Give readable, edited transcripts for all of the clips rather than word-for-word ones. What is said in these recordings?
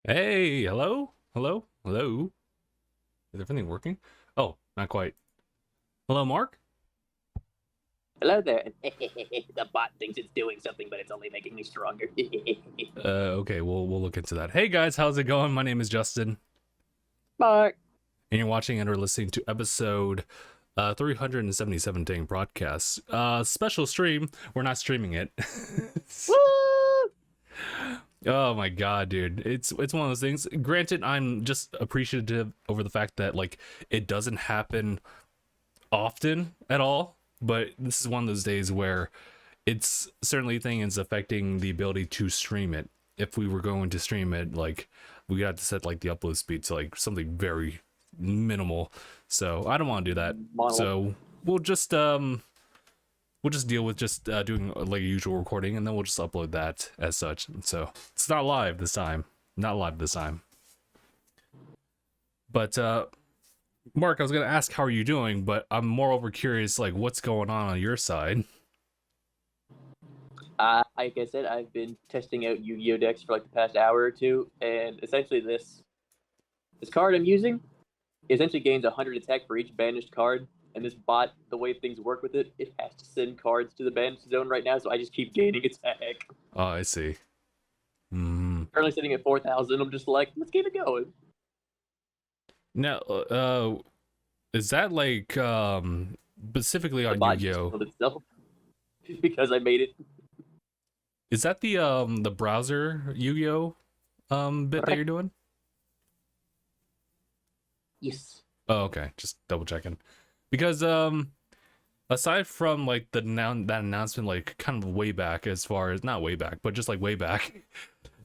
Hey, hello? Hello? Hello? Is everything working? Oh, not quite. Hello, Mark? Hello there. The bot thinks it's doing something, but it's only making me stronger. Okay, we'll look into that. Hey guys, how's it going? My name is Justin, Mark. and you're watching and or listening to episode 377 DangIT Prodcast. Special stream. We're not streaming it. Woo! Oh my god, dude. It's one of those things. Granted, I'm just appreciative over the fact that like it doesn't happen often at all, but this is one of those days where it's certainly thing is affecting the ability to stream it. If we were going to stream it, like we got to set like the upload speed to like something very minimal. So I don't want to do that. Model. So we'll just deal with just doing like a usual recording, and then we'll just upload that as such. So it's not live this time. Not live this time. But Mark, I was gonna ask how are you doing, but I'm moreover curious like what's going on your side. Like I said, I've been testing out Yu-Gi-Oh decks for like the past hour or two, and essentially this card I'm using essentially gains 100 attack for each banished card. And this bot, the way things work with it, it has to send cards to the banished zone right now, so I just keep gaining attack. Oh, I see. Currently sitting at 4,000. I'm just like, let's keep it going. Now, is that like specifically The on bot just Yu-Gi-Oh? killed itself because I made it. Is that the browser Yu-Gi-Oh bit that you're doing? Yes. Oh, okay. Just double checking. Because aside from like that announcement like kind of way back, as far as not way back, but just like way back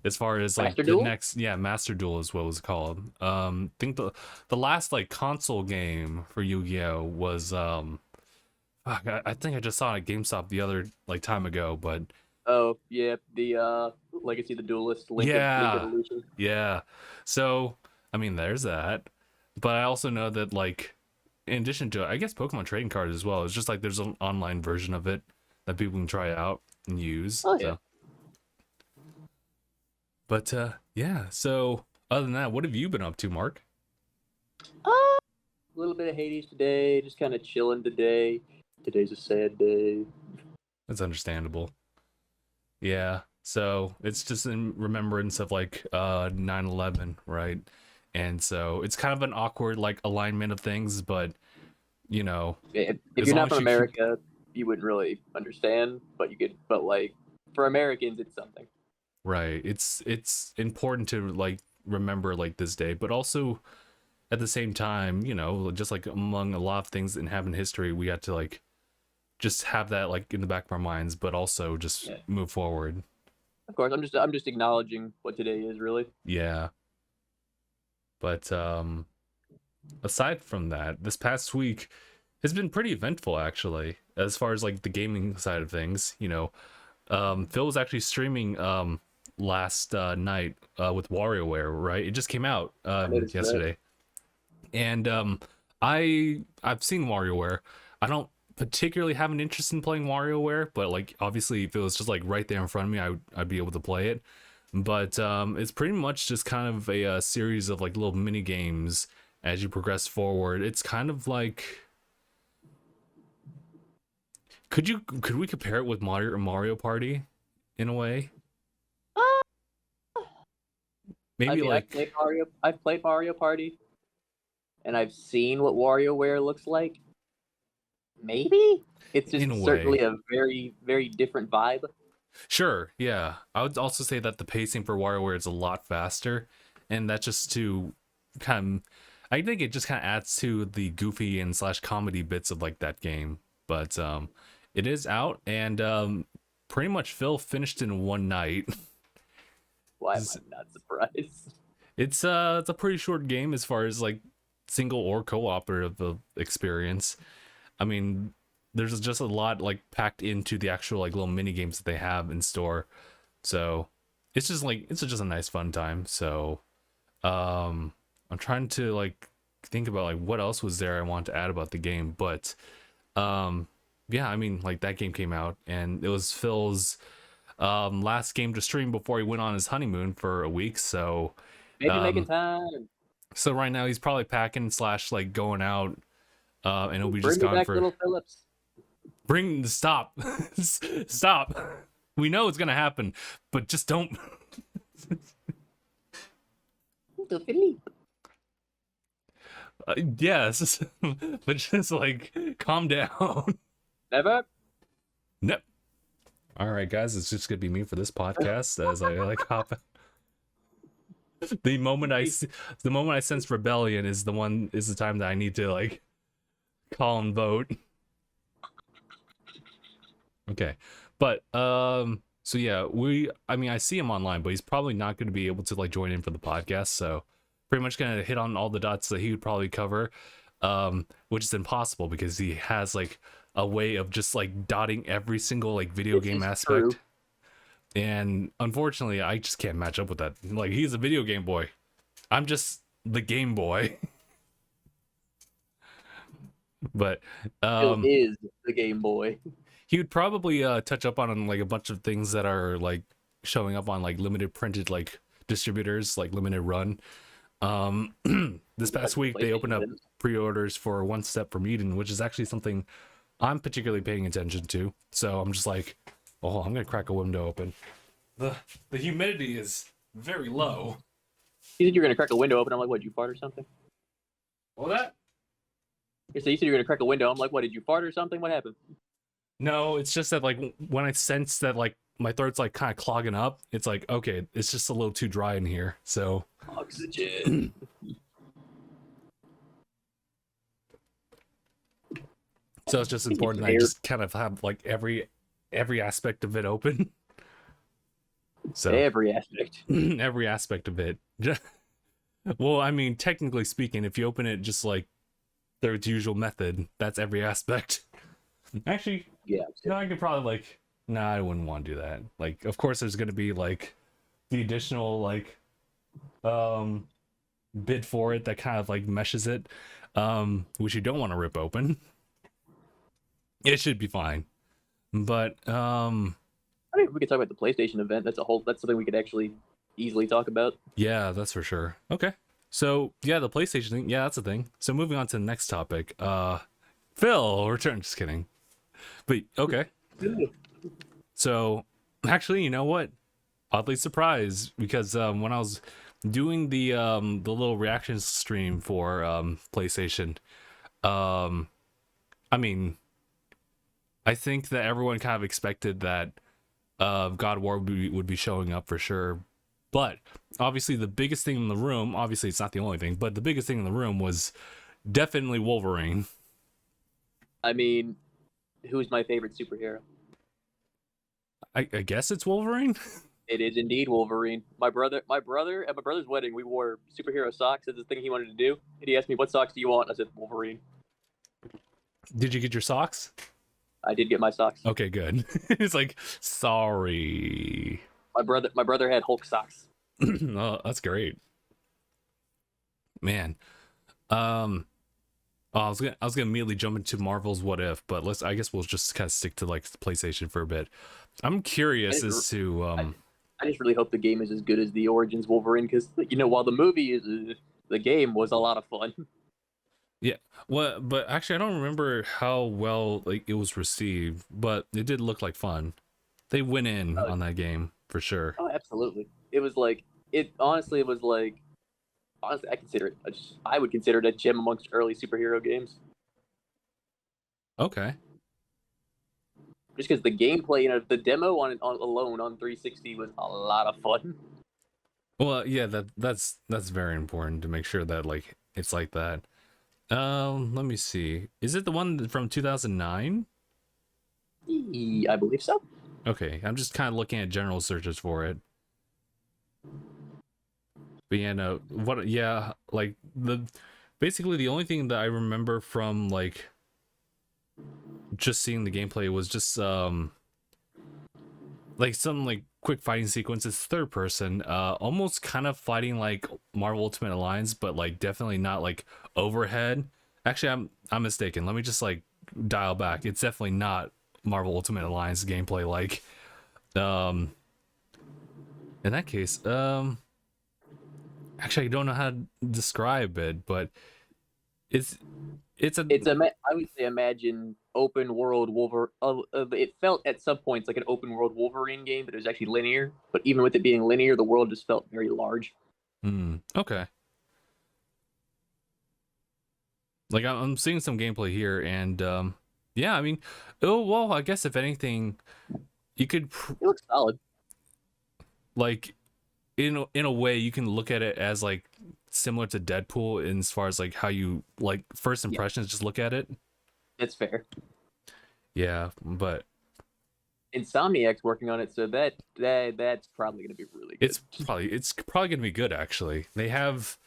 as far as like Master the Duel? next Master Duel is what it was called. I think the last like console game for Yu-Gi-Oh was fuck, I think I just saw it at GameStop the other like time ago, but Oh, yeah, the Legacy of the Duelist, Link yeah, Evolution. yeah. So I mean, there's that, but I also know that like in addition to I guess Pokemon trading cards as well, it's just like there's an online version of it that people can try out and use. Oh, yeah. So, but yeah. So other than that, what have you been up to, Mark? A little bit of Hades today, just kind of chilling today. Today's a sad day. That's understandable. Yeah. So it's just in remembrance of like 9/11, right? And so it's kind of an awkward like alignment of things, but you know, If as you're long not as from you keep America, you wouldn't really understand, but you could. But like for Americans, it's something. right, it's important to like remember like this day, but also at the same time, you know, just like among a lot of things that happen in history, we had to like just have that like in the back of our minds, but also just Yeah. move forward. Of course, I'm just acknowledging what today is really. Yeah. But aside from that, this past week has been pretty eventful actually, as far as like the gaming side of things. You know, Phil was actually streaming last night with WarioWare, right? It just came out I noticed that. yesterday. And I've seen WarioWare. I don't particularly have an interest in playing WarioWare, but like obviously if it was just like right there in front of me, I'd be able to play it. But it's pretty much just kind of a series of like little mini games as you progress forward. It's kind of like could we compare it with Mario Party in a way? Uh, I Maybe mean, like I've played Mario Party, and I've seen what WarioWare looks like. Maybe it's in just a certainly way. a very, very different vibe. Sure, yeah. I would also say that the pacing for WarioWare is a lot faster, and that's just to kind of, I think it just kind of adds to the goofy and slash comedy bits of like that game. But it is out, and pretty much Phil finished in one night. Why am I it's not surprised? it's a pretty short game as far as like single or cooperative experience. I mean, there's just a lot like packed into the actual like little mini games that they have in store. So it's just a nice fun time. So I'm trying to like think about like what else was there I want to add about the game, but um yeah, I mean like that game came out and it was Phil's last game to stream before he went on his honeymoon for a week. So Maybe making time. So right now he's probably packing slash like going out, and he'll be Bring just me gone back, for. little Phillips. Stop, stop. We know it's gonna happen, but just don't. Little Philippe. Yes, but just like calm down. Never. No. All right, guys, it's just gonna be me for this podcast as I like hop. The moment I sense rebellion is the time that I need to like call and vote. Okay, but so yeah, I see him online, but he's probably not going to be able to like join in for the podcast. So pretty much gonna hit on all the dots that he would probably cover, which is impossible because he has like a way of just like dotting every single like video game aspect. True. And unfortunately, I just can't match up with that. Like, he's a video game boy. I'm just the Game Boy. But Still is the Game Boy. he would probably touch up on like a bunch of things that are like showing up on like limited printed like distributors, like limited run. This past week they opened up pre-orders for One Step from Eden, which is actually something I'm particularly paying attention to. So I'm just like, oh, I'm gonna crack a window open. The humidity is very low. You said you were gonna crack a window open. I'm like, what? Did you fart or something? What was that? So you said you were gonna crack a window. I'm like, what? Did you fart or something? What happened? No, it's just that like when I sense that like my throat's like kind of clogging up, it's like, okay, it's just a little too dry in here. So Oxygen. so it's just important that I just kind of have like every aspect of it open. So Every aspect. every aspect of it. Well, I mean, technically speaking, if you open it just like their usual method, that's every aspect. Actually, Yeah. no, I could probably like, nah, I wouldn't want to do that. Like, of course, there's gonna be like the additional like bit for it that kind of like meshes it, which you don't want to rip open. It should be fine, but I mean, we could talk about the PlayStation event. That's something we could actually easily talk about. yeah, that's for sure. Okay, so yeah, the PlayStation thing, yeah, that's a thing. So moving on to the next topic, Phil return. Just kidding, but okay. So actually, you know what? Oddly surprised because when I was doing the little reaction stream for PlayStation, I mean, I think that everyone kind of expected that God of War would be showing up for sure. But obviously the biggest thing in the room, obviously it's not the only thing, but the biggest thing in the room was definitely Wolverine. I mean, who's my favorite superhero? I guess it's Wolverine. It is indeed Wolverine. My brother at my brother's wedding, we wore superhero socks. That's the thing he wanted to do. And he asked me, "What socks do you want?" I said, "Wolverine." Did you get your socks? I did get my socks. Okay, good. It's like, sorry. My brother had Hulk socks. Oh, that's great, man. I was gonna immediately jump into Marvel's What If, but I guess we'll just kind of stick to like PlayStation for a bit. I'm curious as to I just really hope the game is as good as the Origins Wolverine, because while the movie is, the game was a lot of fun. Yeah, well, but actually, I don't remember how well like it was received, but it did look like fun. They went in on that game for sure. Oh, absolutely. It was like honestly, I would consider it a gem amongst early superhero games. Okay. Just because the gameplay, the demo alone on 360 was a lot of fun. Well, yeah, that's very important to make sure that like it's like that. Let me see. Is it the one from 2009? I believe so. Okay, I'm just kind of looking at general searches for it. But yeah, no, like basically the only thing that I remember from like just seeing the gameplay was just like some like quick fighting sequences, third person, almost kind of fighting like Marvel Ultimate Alliance, but like definitely not like overhead. Actually, I'm mistaken. Let me just like dial back. It's definitely not Marvel Ultimate Alliance gameplay like. In that case, actually I don't know how to describe it, but it's it's a I would say imagine open world Wolverine. It felt at some points like an open world Wolverine game, but it was actually linear. But even with it being linear, the world just felt very large. okay. Like I'm seeing some gameplay here, and yeah, I mean, oh well, I guess if anything, you could It looks solid. like in a way you can look at it as like similar to Deadpool in as far as like how you like first Yeah, impressions just look at it. that's fair. Yeah, but Insomniac's working on it, so that's probably going to be really good. it's probably gonna be good actually. They have,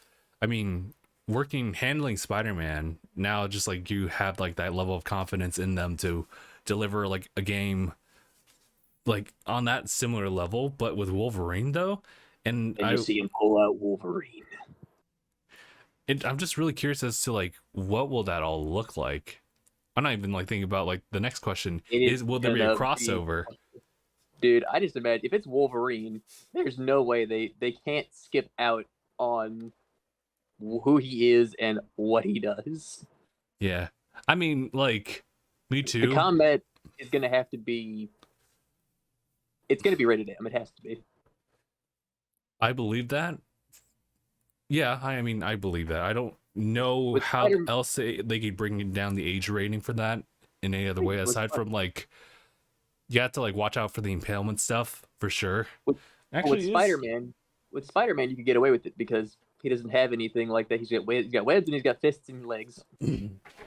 I mean, working handling Spider-Man now, just like you have like that level of confidence in them to deliver like a game like on that similar level, but with Wolverine though. And And you see him pull out Wolverine. I'm just really curious as to like what will that all look like. I'm not even like thinking about like the next question is will there be a crossover? Dude, I just imagine if it's Wolverine, there's no way they can't skip out on who he is and what he does. Yeah, I mean, like, me too. The combat is gonna have to be. It's gonna be rated M. It has to be. I believe that. Yeah, I mean, I believe that. I don't know With how Spider- else they could bring down the age rating for that in any other way aside from like you have to like watch out for the impalement stuff for sure. with Actually, Spider-Man, you could get away with it because he doesn't have anything like that. He's got webs and he's got fists and legs.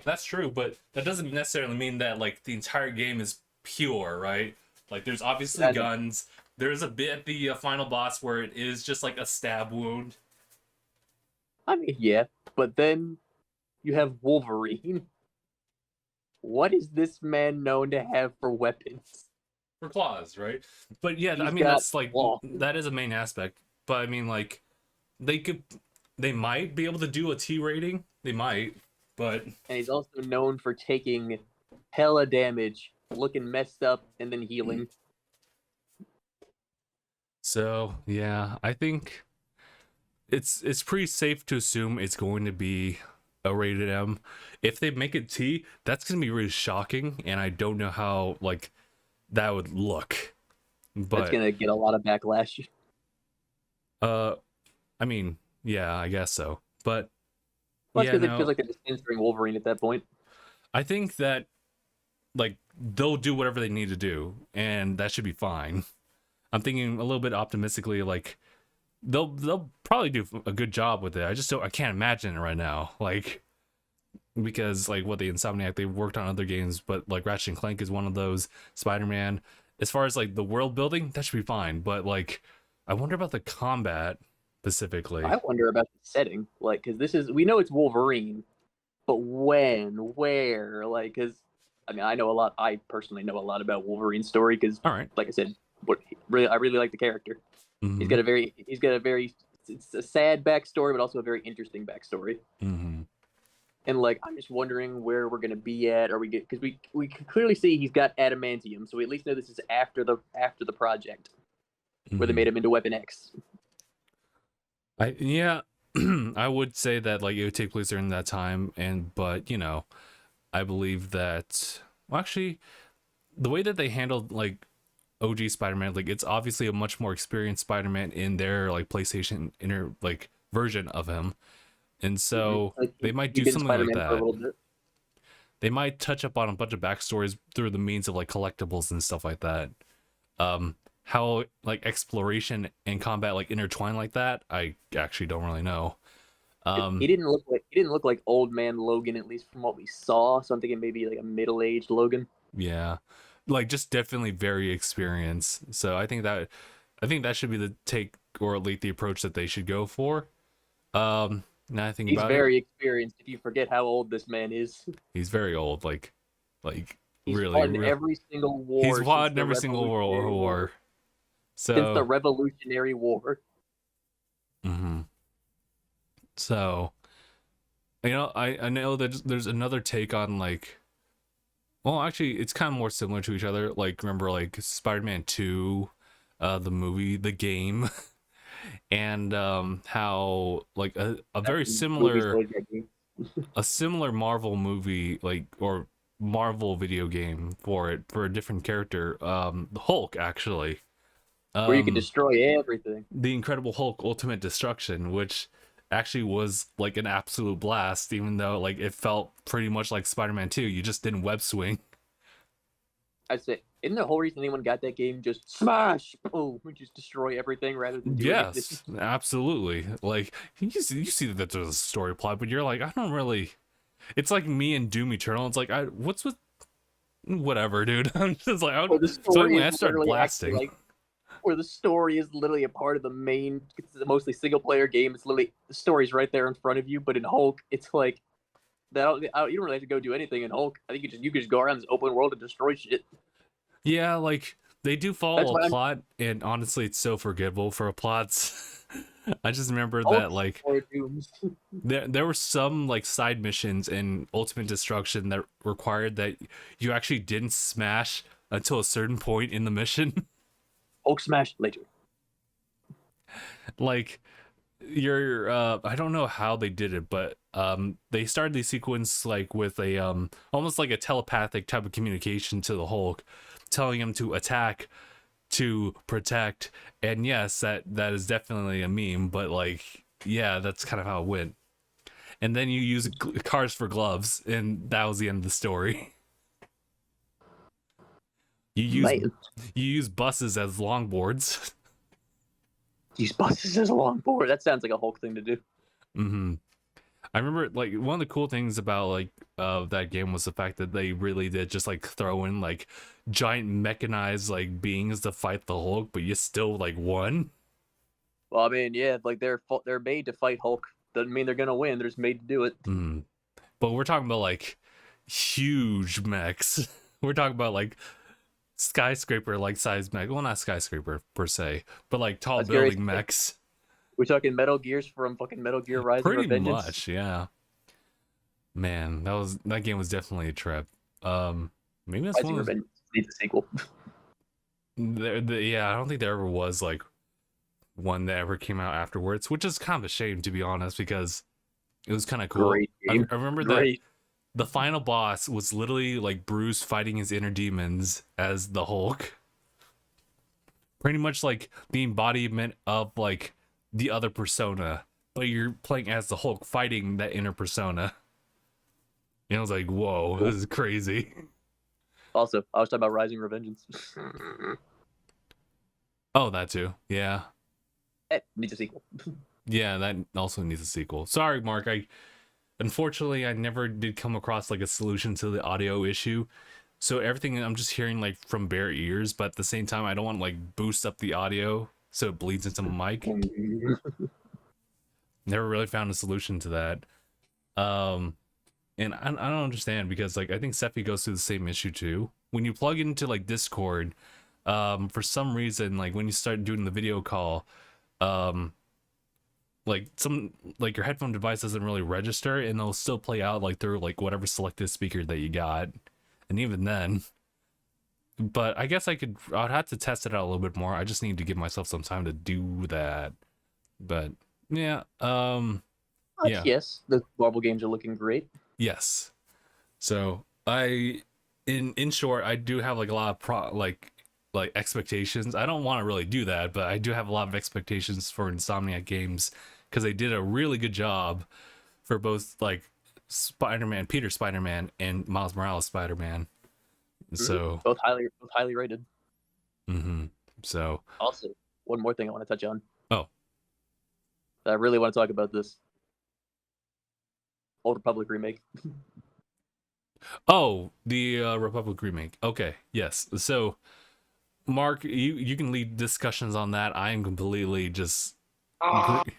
that's true, but that doesn't necessarily mean that like the entire game is pure, right? Like, there's obviously guns. There's a bit at the final boss where it is just like a stab wound. I mean, yeah, but then you have Wolverine. What is this man known to have for weapons? For claws, right? But yeah, He's I mean got that's like claws. that is a main aspect. But I mean, like, they might be able to do a T rating. They might, but And he's also known for taking hella damage, looking messed up, and then healing. so yeah, I think it's pretty safe to assume it's going to be a rated M. If they make it T, that's gonna be really shocking, and I don't know how like that would look. But That's gonna get a lot of backlash. I mean, yeah, I guess so. But Well, yeah, because it no, feels like they're just censoring Wolverine at that point. I think that like they'll do whatever they need to do, and that should be fine. I'm thinking a little bit optimistically, like they'll probably do a good job with it. I can't imagine it right now, like because like what the Insomniac they've worked on other games, but like Ratchet and Clank is one of those. Spider-Man, as far as like the world building, that should be fine. But like, I wonder about the combat specifically. I wonder about the setting, like, because we know it's Wolverine, but when, where, like, because I mean, I personally know a lot about Wolverine's story because, All right. like I said, I really like the character. Mm-hmm. He's got a very, it's a sad backstory, but also a very interesting backstory. Mm-hmm. And like, I'm just wondering where we're gonna be at. Because we can clearly see he's got adamantium, so we at least know this is after the project where they made him into Weapon X. Yeah, I would say that like it would take place during that time, but you know, I believe that well, actually, the way that they handled like OG Spider-Man, like it's obviously a much more experienced Spider-Man in their like PlayStation inner like version of him, and so Like, they might do he's been something like Spider-Man for a that. little bit. They might touch up on a bunch of backstories through the means of like collectibles and stuff like that. How like exploration and combat like intertwine like that, I actually don't really know. He didn't look like old man Logan, at least from what we saw. So I'm thinking maybe like a middle-aged Logan. Yeah, like just definitely very experienced. So I think that should be the take, or at least the approach that they should go for. Now I think He's about very experienced. If you forget how old this man is, he's very old. Like he's really, fought in every single war. he's fought in every single world war. So since the Revolutionary War. Mm-hmm. So, you know, I know that there's another take on like, well, actually, it's kind of more similar to each other. Like, remember like Spider-Man 2, the movie, the game, and how like a very Movies similar always get games. Marvel movie like or Marvel video game for it for a different character, the Hulk actually. Where you can Um, destroy everything. the Incredible Hulk Ultimate Destruction, which actually was like an absolute blast, even though like it felt pretty much like Spider-Man 2. You just didn't web swing. I'd say, isn't the whole reason anyone got that game just smash, boom, and just destroy everything rather than do anything? Yes, absolutely. Like you see that there's a story plot, but you're like, I don't really. It's like me and Doom Eternal. It's like, what's with whatever, dude. I'm just like, Or the so story anyway, I is started literally actually blasting. like, where the story is literally a part of the main. It's a mostly single player game. It's literally the story's right there in front of you. But in Hulk, it's like that. You don't really have to go do anything in Hulk. I think you can just go around this open world and destroy shit. Yeah, like they do That's follow a why I'm plot, and honestly, it's so forgettable for a plots. I just remember that Hulk like or Dooms. there were some like side missions in Ultimate Destruction that required that you actually didn't smash until a certain point in the mission. Hulk smash later. Like you're I don't know how they did it, but they started the sequence like with a almost like a telepathic type of communication to the Hulk, telling him to attack, to protect, and yes, that is definitely a meme, but like yeah, that's kind of how it went. And then you use cars for gloves, and that was the end of the story. You use Man, you use buses as longboards. use buses as a longboard. That sounds like a Hulk thing to do. Mm-hmm. I remember like one of the cool things about like that game was the fact that they really did just like throw in like giant mechanized like beings to fight the Hulk, but you still like won. Well, I mean, yeah, like they're made to fight Hulk. Doesn't mean they're gonna win. They're just made to do it. Mm. But we're talking about like huge mechs. We're talking about like skyscraper like size mech. Well, not skyscraper per se, but like tall That's scary. building mechs. We're talking Metal Gears from fucking Metal Gear Rising Pretty Revengeance. much, yeah. Man, that game was definitely a trip. Maybe that's Rising one of those, Revengeance needs a sequel. yeah, I don't think there ever was like one that ever came out afterwards, which is kind of a shame to be honest, because it was kind of cool. Great game. I remember that Great. the final boss was literally like Bruce fighting his inner demons as the Hulk. Pretty much like the embodiment of like the other persona, but you're playing as the Hulk fighting that inner persona. And I was like, whoa, this is crazy. Also, I was talking about Rising Revengeance. Oh, that too. Yeah. It needs a sequel. Yeah, that also needs a sequel. Sorry, Mark. Unfortunately I never did come across like a solution to the audio issue. So everything I'm just hearing like from bare ears, but at the same time I don't want to like boost up the audio so it bleeds into my mic. Never really found a solution to that. And I don't understand because like I think Sephi goes through the same issue too. When you plug into like Discord, for some reason, like when you start doing the video call, like your headphone device doesn't really register, and they'll still play out like through like whatever selected speaker that you got, and even then. But I guess I'd have to test it out a little bit more. I just need to give myself some time to do that. But yeah, yeah. Yes, the Marvel games are looking great. Yes. So in short, I do have like a lot of like expectations. I don't want to really do that, but I do have a lot of expectations for Insomniac games because they did a really good job for both like Peter Spider-Man and Miles Morales Spider-Man. So both highly rated. mm-hmm. So Also, one more thing I want to touch on. Oh. I really want to talk about this. Old Republic Remake. Oh, the Republic Remake. Okay, yes. So, Mark, you can lead discussions on that. I am completely just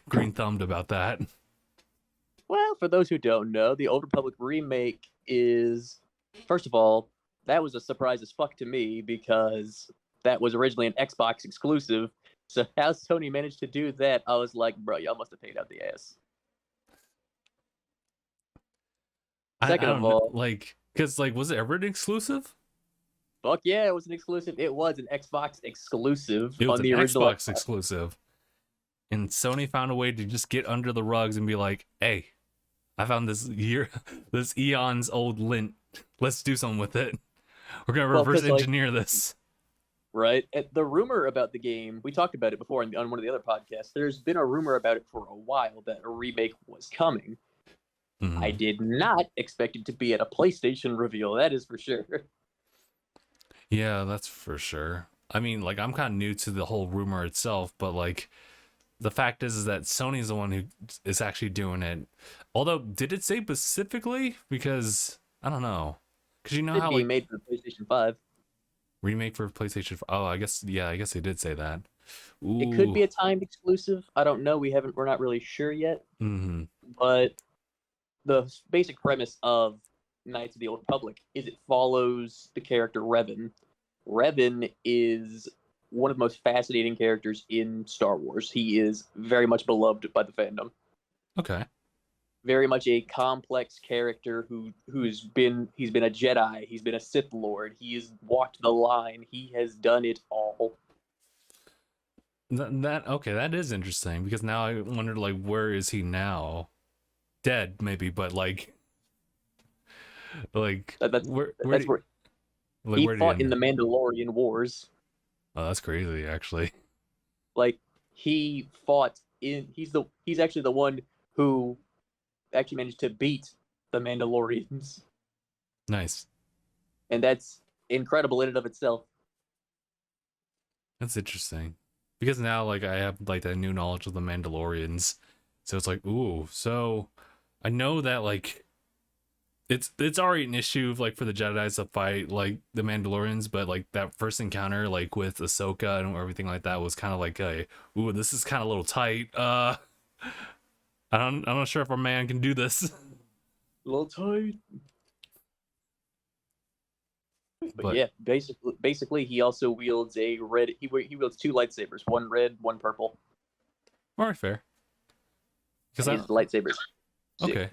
green thumbed about that. Well, for those who don't know, the Old Republic Remake is, first of all, that was a surprise as fuck to me because that was originally an Xbox exclusive. So how Sony managed to do that, I was like, bro, y'all must have paid out the ass. Second of all, like, because like, was it ever an exclusive? Fuck yeah, it was an exclusive. It was an Xbox exclusive It was on the an original Xbox exclusive. And Sony found a way to just get under the rugs and be like, "Hey, I found this eons old lint. Let's do something with it. We're gonna Well, reverse because like engineer this." right, the rumor about the game, we talked about it before on one of the other podcasts. There's been a rumor about it for a while that a remake was coming. I Mhm. did not expect it to be at a PlayStation reveal. That is for sure. Yeah, that's for sure. I mean, like, I'm kind of new to the whole rumor itself, but like, the fact is that Sony's the one who is actually doing it. Although, did it say specifically? Because I don't know. Because you know It how being like made for the PlayStation 5. remake for PlayStation. Oh, I guess yeah. I guess they did say that. It could Ooh. be a timed exclusive. I don't know. We're not really sure yet. Hmm. But the basic premise of Knights of the Old Republic is it follows the character Revan. Revan is one of the most fascinating characters in Star Wars. He is very much beloved by the fandom. Okay. Very much a complex character he's been a Jedi, he's been a Sith Lord, he has walked the line, he has done it all. That okay. That is interesting because now I wonder like where is he now? Dead maybe, but like That, that's where that's do where like he where do you fought in end? the Mandalorian Wars. Oh, that's crazy actually. Like he fought in he's actually the one who actually managed to beat the Mandalorians, Nice. and that's incredible in and of itself. That's interesting because now like I have like that new knowledge of the Mandalorians, so it's like ooh. So I know that like it's already an issue of, like for the Jedi's to fight like the Mandalorians, but like that first encounter like with Ahsoka and everything like that was kind of like a ooh, this is kind of a little tight. I'm not sure if our man can do this. A little tight. But But yeah, basically he also wields a red. He wields two lightsabers, one red, one purple, all right, fair. Because and I his lightsabers sick. okay,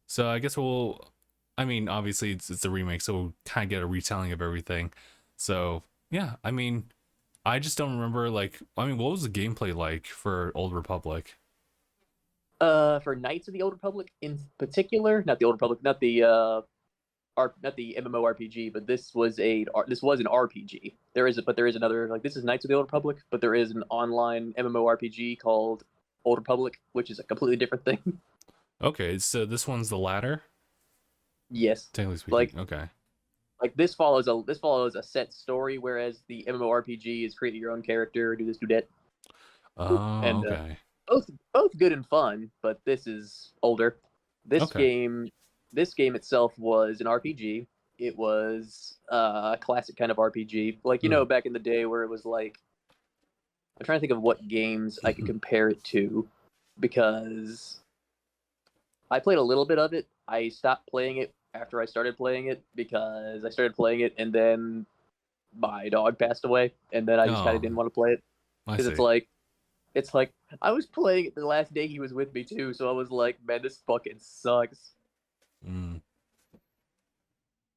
so I guess we'll. I mean, obviously it's a remake, so we'll kind of get a retelling of everything. So yeah, I mean, I just don't remember like. I mean, what was the gameplay like for Old Republic? For Knights of the Old Republic in particular, not the Old Republic, not the MMORPG, but this was an RPG. There is another like this is Knights of the Old Republic, but there is an online MMORPG called Old Republic, which is a completely different thing. Okay, so this one's the latter, Yes, technically speaking. like Okay. this follows a set story, whereas the MMORPG is create your own character, do this, do that, Oh, and okay. both good and fun. But this is older. This Okay. game this game itself was an RPG. It was a classic kind of RPG, like Mm. back in the day where it was like I'm trying to think of what games I could compare it to because I played a little bit of it. I stopped playing it after I started playing it because I started playing it and then my dog passed away and then I just kind of Oh, didn't want to play it I because see. it's like I was playing it the last day he was with me too, so I was like, man, this fucking sucks. Mm.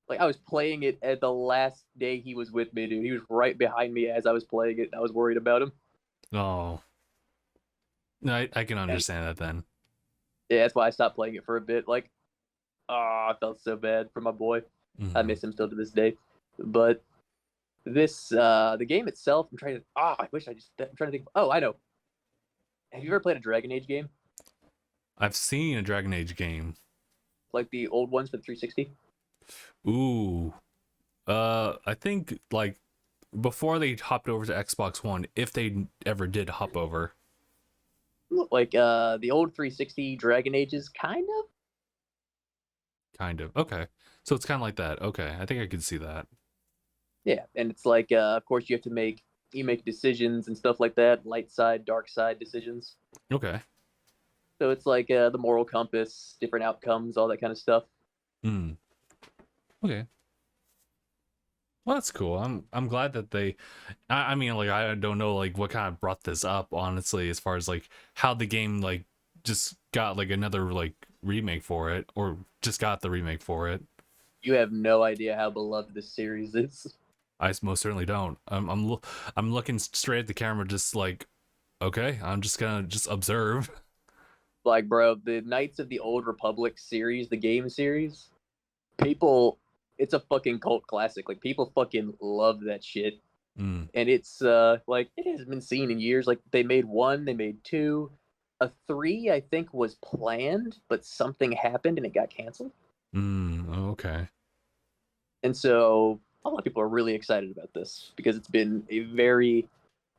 Like I was playing it at the last day he was with me, dude. He was right behind me as I was playing it. I was worried about him. Oh, no, I can And understand that then. yeah, that's why I stopped playing it for a bit. Like, I felt so bad for my boy. I Hmm. miss him still to this day. But the game itself, I'm trying to. I wish I'm trying to think. Oh, I know. Have you ever played a Dragon Age game? I've seen a Dragon Age game. Like the old ones for the 360? Ooh. I think like before they hopped over to Xbox One, if they ever did hop over. Like the old 360 Dragon Ages, kind of? Kind of. Okay. So it's kind of like that. Okay. I think I could see that. Yeah. And it's like, of course, you make decisions and stuff like that, light side, dark side decisions. Okay. So it's like the moral compass, different outcomes, all that kind of stuff. Hmm. Okay. Well, that's cool. I'm glad that they. I mean, like I don't know like what kind of brought this up honestly, as far as like how the game like just got like another like remake for it, or just got the remake for it. You have no idea how beloved this series is. I most certainly don't. I'm looking straight at the camera, just like Okay, I'm just gonna observe. Like, bro, the Knights of the Old Republic series, the game series, people, it's a fucking cult classic. Like, people fucking love that shit. Mm. And it's like it hasn't been seen in years. Like, they made one, they made two, a three I think was planned, but something happened and it got canceled. Okay. And so a lot of people are really excited about this because it's been a very,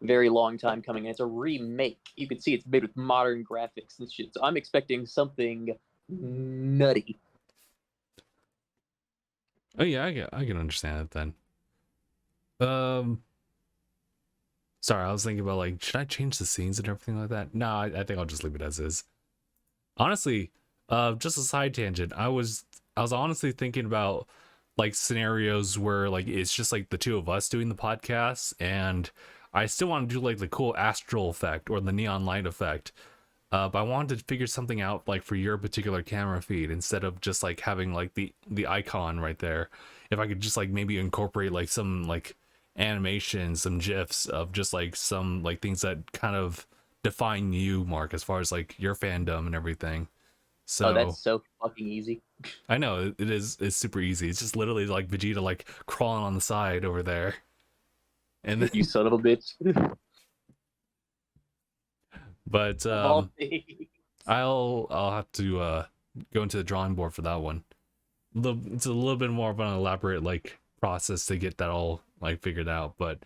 very long time coming. And it's a remake. You can see it's made with modern graphics and shit. So I'm expecting something nutty. Oh yeah, I can understand it then. Um, sorry, I was thinking about like, should I change the scenes and everything like that? No, I think I'll just leave it as is. Honestly, just a side tangent. I was honestly thinking about like scenarios where like it's just like the two of us doing the podcast, and I still want to do like the cool astral effect or the neon light effect. But I wanted to figure something out like for your particular camera feed instead of just like having like the icon right there. If I could just like maybe incorporate like some like animation, some gifs of just like some like things that kind of define you, Mark, as far as like your fandom and everything. Oh, So that's so fucking easy. I know it's super easy. It's just literally like Vegeta like crawling on the side over there. And then, You son of a bitch. but Of all things. I'll have to go into the drawing board for that one. It's a little bit more of an elaborate like process to get that all like figured out, but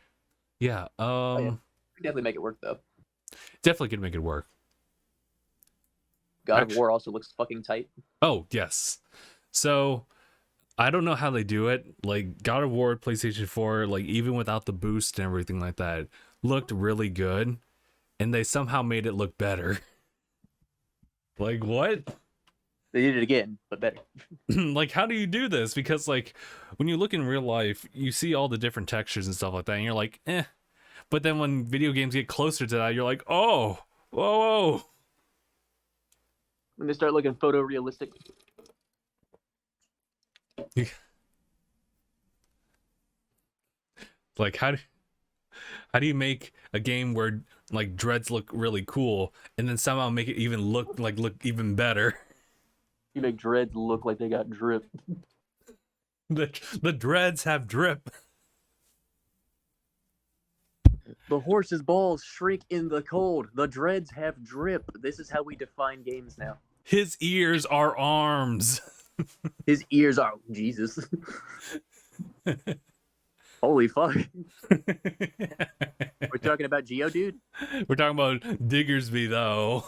yeah, Oh, yeah. Definitely make it work though. definitely could make it work. God of War also looks fucking tight. Oh yes, so I don't know how they do it. Like God of War PlayStation 4, like even without the boost and everything like that, looked really good, and they somehow made it look better. Like what? They did it again, but better. Like how do you do this? Because like when you look in real life, you see all the different textures and stuff like that, and you're like, eh. But then when video games get closer to that, you're like, oh, whoa, whoa. When they start looking photorealistic. Like how do you make a game where like dreads look really cool and then somehow make it even look even better? You make dreads look like they got drip. The dreads have drip. The horse's balls shrink in the cold. The dreads have drip. This is how we define games now. His ears are arms. His ears are Jesus. Holy fuck. We're talking about Geodude? We're talking about Diggersby though.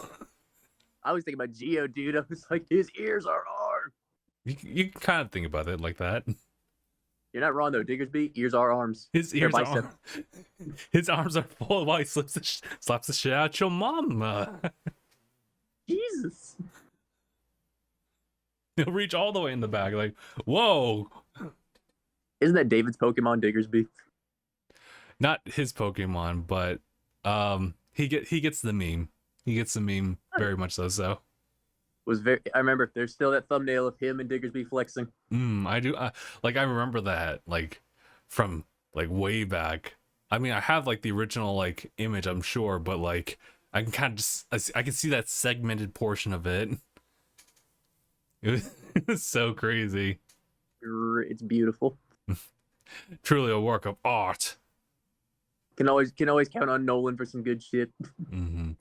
I was thinking about Geodude. I was like, his ears are arms. You can kind of think about it like that. You're not wrong though. Diggersby, ears are arms. His ears are his arms are full while he slaps the shit out your mama. Jesus. He'll reach all the way in the back, like, whoa. Isn't that David's Pokemon, Diggersby? Not his Pokemon, but he gets the meme. He gets the meme very much so. I remember there's still that thumbnail of him and Diggersby flexing. I do like I remember that like from like way back. I mean, I have like the original like image, I'm sure, but like I can kind of just I can see that segmented portion of it. It was so crazy. It's beautiful. Truly a work of art. Can always count on Nolan for some good shit. Mm-hmm.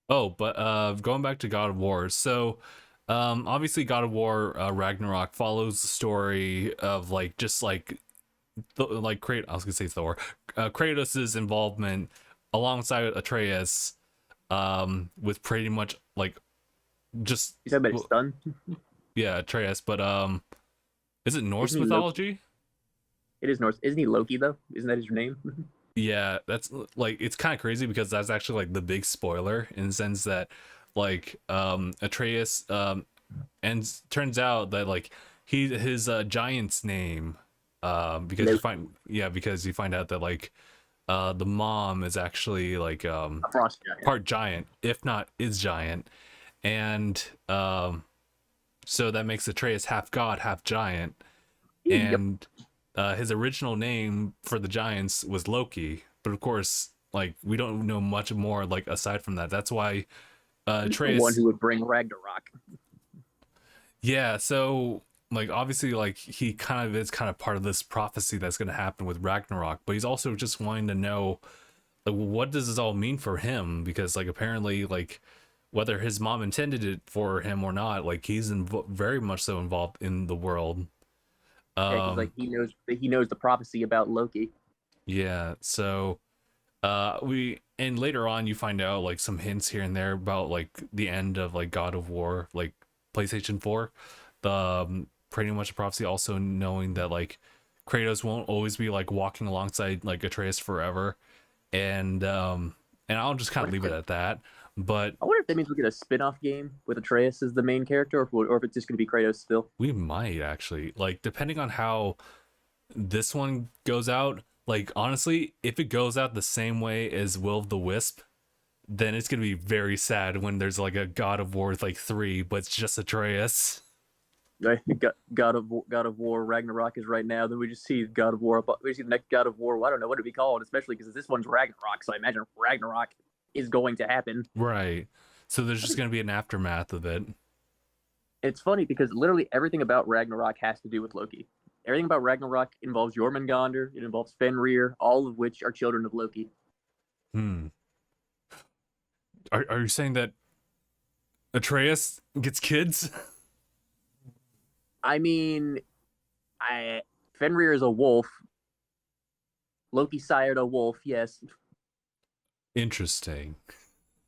Oh, but going back to God of War, so obviously God of War Ragnarok follows the story of like just like I was gonna say Thor, Kratos' involvement alongside Atreus, with pretty much like just You said about his son? Yeah, Atreus, but is it Norse Isn't he mythology? It is Norse. Isn't he Loki though? Isn't that his name? Yeah, that's like it's kind of crazy because that's actually like the big spoiler in the sense that like Atreus and turns out that like his giant's name because you find out that like the mom is actually like A frost giant. part giant, if not is giant, and so that makes Atreus half god, half giant, and his original name for the giants was Loki, but of course like we don't know much more like aside from that. That's why The Atreus, one who would bring Ragnarok. yeah, so like obviously like he kind of is kind of part of this prophecy that's going to happen with Ragnarok, but he's also just wanting to know like what does this all mean for him, because like apparently like whether his mom intended it for him or not, like he's very much so involved in the world. Yeah, because like he knows the prophecy about Loki. Yeah, so we and later on you find out like some hints here and there about like the end of like God of War, like PlayStation 4. The pretty much a prophecy, also knowing that like Kratos won't always be like walking alongside like Atreus forever. And I'll just kind of leave it at that. But I wonder if that means we get a spin-off game with Atreus as the main character, or if it's just going to be Kratos still. we might actually, like, depending on how this one goes out, like honestly, if it goes out the same way as Will of the Wisp, then it's gonna be very sad when there's like a God of War with like 3, but it's just Atreus. Right? God of War Ragnarok is right now. Then we just see God of War. We see the next God of War. Well, I don't know what it'd be called, especially because this one's Ragnarok. So I imagine Ragnarok is going to happen. Right. So there's just gonna be an aftermath of it. It's funny because literally everything about Ragnarok has to do with Loki. Everything about Ragnarok involves Jormungandr. It involves Fenrir, all of which are children of Loki. Hmm. Are you saying that Atreus gets kids? I mean, Fenrir is a wolf. Loki sired a wolf, yes. Interesting.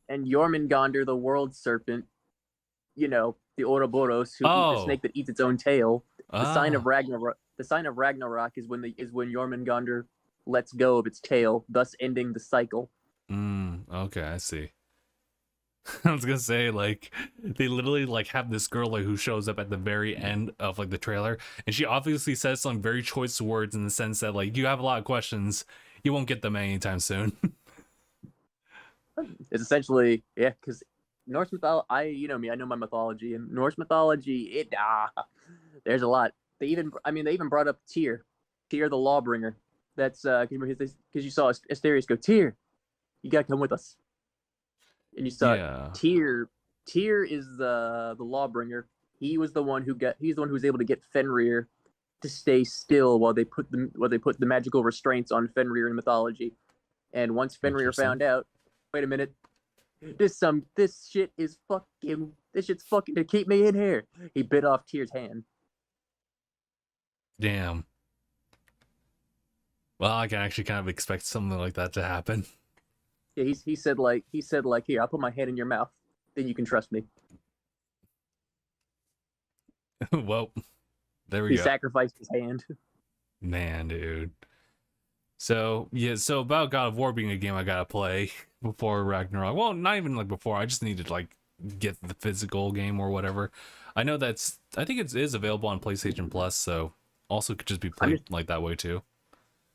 And Jormungandr, the world serpent, you know, the Ouroboros, who eat the snake that eats its own tail. The sign of Ragnarok. The sign of Ragnarok is when Jormungandr lets go of its tail, thus ending the cycle. Okay, I see. I was gonna say, like, they literally like have this girl like who shows up at the very end of like the trailer, and she obviously says some very choice words in the sense that like you have a lot of questions, you won't get them anytime soon. It's essentially, yeah, because Norse mythology. You know me, I know my mythology, and Norse mythology. There's a lot. They even brought up Tyr, Tyr the Lawbringer. That's because you saw Asterius go, Tyr, you gotta come with us. And you saw Tyr. Tyr is the Lawbringer. He's the one who was able to get Fenrir to stay still while they put the magical restraints on Fenrir in mythology. And once Fenrir found out, wait a minute, this shit's fucking to keep me in here. He bit off Tyr's hand. Damn. Well, I can actually kind of expect something like that to happen. Yeah, he said here, I'll put my hand in your mouth, then you can trust me. Well, there we go. He sacrificed his hand. Man, dude. So yeah, so about God of War being a game I gotta play before Ragnarok. Well, not even like before. I just need to like get the physical game or whatever. I know I think it is available on PlayStation Plus, so also could just be played like that way too.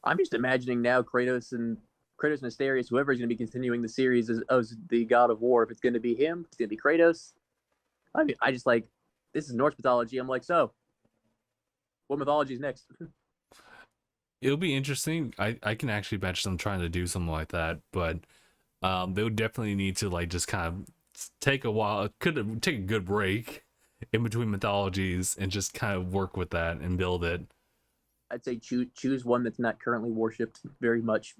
I'm just imagining now Kratos and Asterius, whoever is going to be continuing the series as the God of War. If it's going to be him, it's going to be Kratos. I mean, I just like, this is Norse mythology. I'm like, so what mythology is next? It'll be interesting. I can actually imagine them trying to do something like that, but they would definitely need to like just kind of take a while, could take a good break in between mythologies and just kind of work with that and build it. I'd say choose one that's not currently worshipped very much.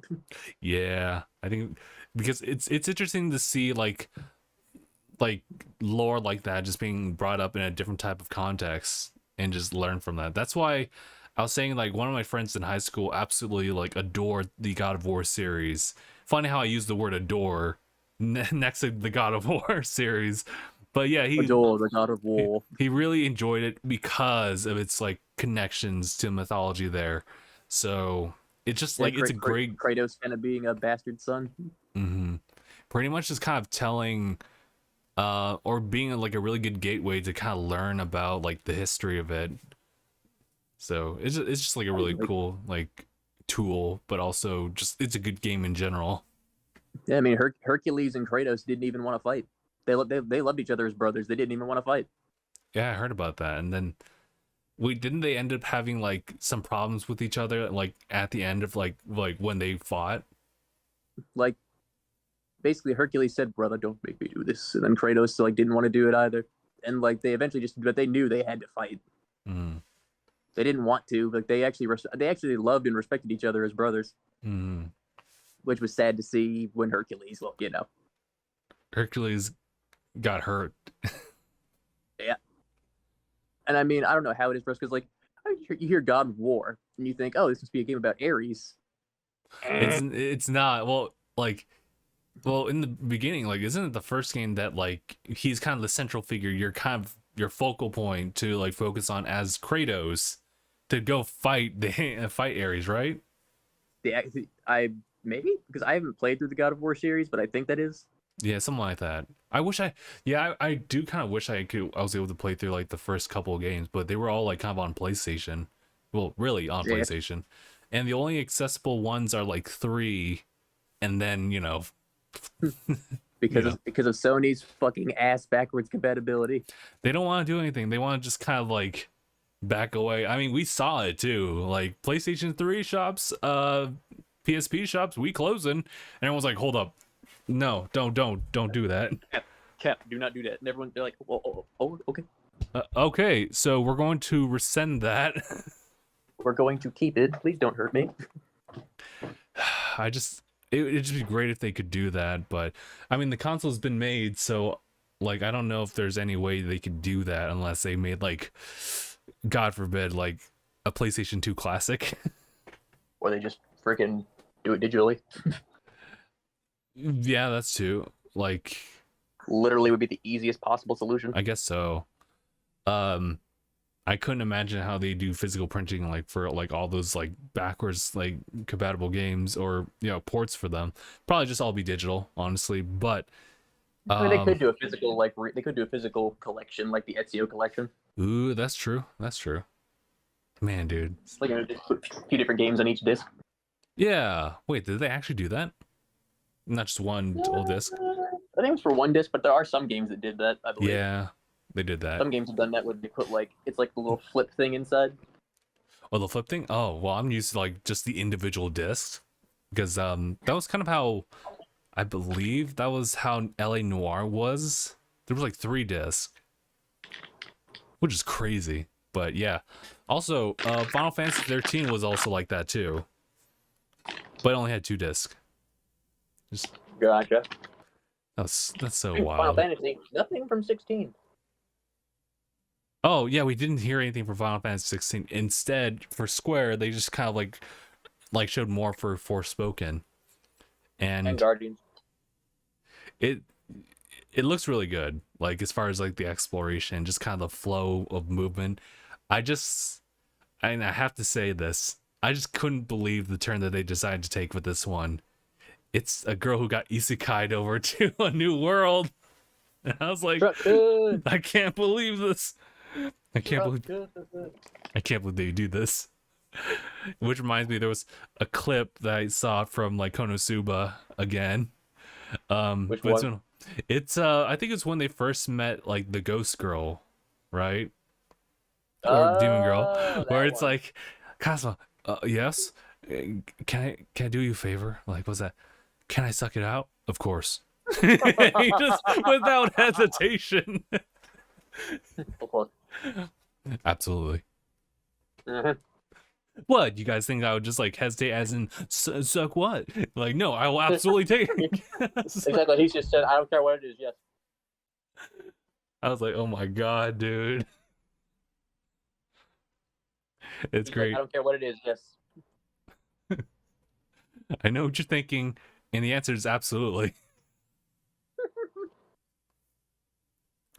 Yeah, I think because it's interesting to see like lore like that just being brought up in a different type of context and just learn from that. That's why I was saying like one of my friends in high school absolutely like adored the God of War series. Funny how I use the word adore next to the God of War series. But yeah, he adore the God of War. He really enjoyed it because of its like connections to mythology there. So it's just like it's a great Kratos kind of being a bastard son. Mm-hmm. Pretty much just kind of telling or being like a really good gateway to kind of learn about like the history of it. So it's just like a really cool like tool, but also just it's a good game in general. Yeah, I mean Hercules and Kratos didn't even want to fight. They loved each other as brothers. They didn't even want to fight. Yeah, I heard about that. And then didn't they end up having like some problems with each other like at the end of like when they fought? Like basically Hercules said, "Brother, don't make me do this," and then Kratos like didn't want to do it either, and like they eventually just, but they knew they had to fight. Mm. They didn't want to, but they actually loved and respected each other as brothers, which was sad to see when Hercules, well, you know, Hercules got hurt. Yeah. And I mean, I don't know how it is for us, because like you hear God of War and you think, oh, this must be a game about Ares. It's not. Well, in the beginning, like, isn't it the first game that like he's kind of the central figure? You're kind of your focal point to like focus on as Kratos to go fight fight Ares, right? Yeah, I maybe because I haven't played through the God of War series, but I think that is. Yeah, something like that. I do kind of wish I was able to play through like the first couple of games, but they were all like kind of on PlayStation. Well, really on PlayStation. And the only accessible ones are like 3, and then, you know, because of Sony's fucking ass backwards compatibility. They don't want to do anything. They want to just kind of like back away. I mean, we saw it too. Like PlayStation 3 shops, PSP shops, we closing, and everyone's like, "Hold up. No, don't do that." Cap, do not do that. And everyone, they're like, oh okay. Okay, so we're going to rescind that. We're going to keep it. Please don't hurt me. It'd just be great if they could do that, but I mean, the console's been made, so like, I don't know if there's any way they could do that unless they made like, God forbid, like a PlayStation 2 classic. Or they just freaking do it digitally. Yeah, that's too. Like, literally would be the easiest possible solution. I guess so. I couldn't imagine how they do physical printing like for like all those like backwards like compatible games or, you know, ports for them. Probably just all be digital, honestly. But I mean, they could do a physical they could do a physical collection like the Ezio collection. Ooh, that's true. That's true. Man, dude. It's like a few different games on each disc. Yeah. Wait, did they actually do that? Not just one old disc? I think it was for one disc, but there are some games that did that, I believe. Yeah, they did that. Some games have done that where they put like, it's like the little flip thing inside. Oh, the flip thing? Oh, well, I'm used to like just the individual discs. Because that was kind of how, I believe that was how LA Noire was. There was like 3 discs. Which is crazy. But yeah. Also, Final Fantasy 13 was also like that too. But it only had 2 discs. Just Gotcha. That's so Final wild. Fantasy, nothing from 16. Oh yeah, we didn't hear anything for Final Fantasy 16. Instead, for Square, they just kind of like showed more for Forspoken, and Guardians. It looks really good. Like as far as like the exploration, just kind of the flow of movement. And I have to say this, I just couldn't believe the turn that they decided to take with this one. It's a girl who got isekai'd over to a new world. And I was like, I can't believe this. I can't believe they do this. Which reminds me, there was a clip that I saw from like Konosuba again. Which one? It's I think it's when they first met like the ghost girl, right? Or demon girl, where it's like, Kazuma, yes, can I do you a favor? Like, what's that? Can I suck it out? Of course. He just without hesitation. Of course. Absolutely. Uh-huh. What, you guys think I would just like hesitate as in suck what? Like, no, I will absolutely take it. Exactly. He just said, I don't care what it is. Yes. I was like, oh my god, dude. It's He's great. like, I don't care what it is. Yes. I know what you're thinking, and the answer is absolutely.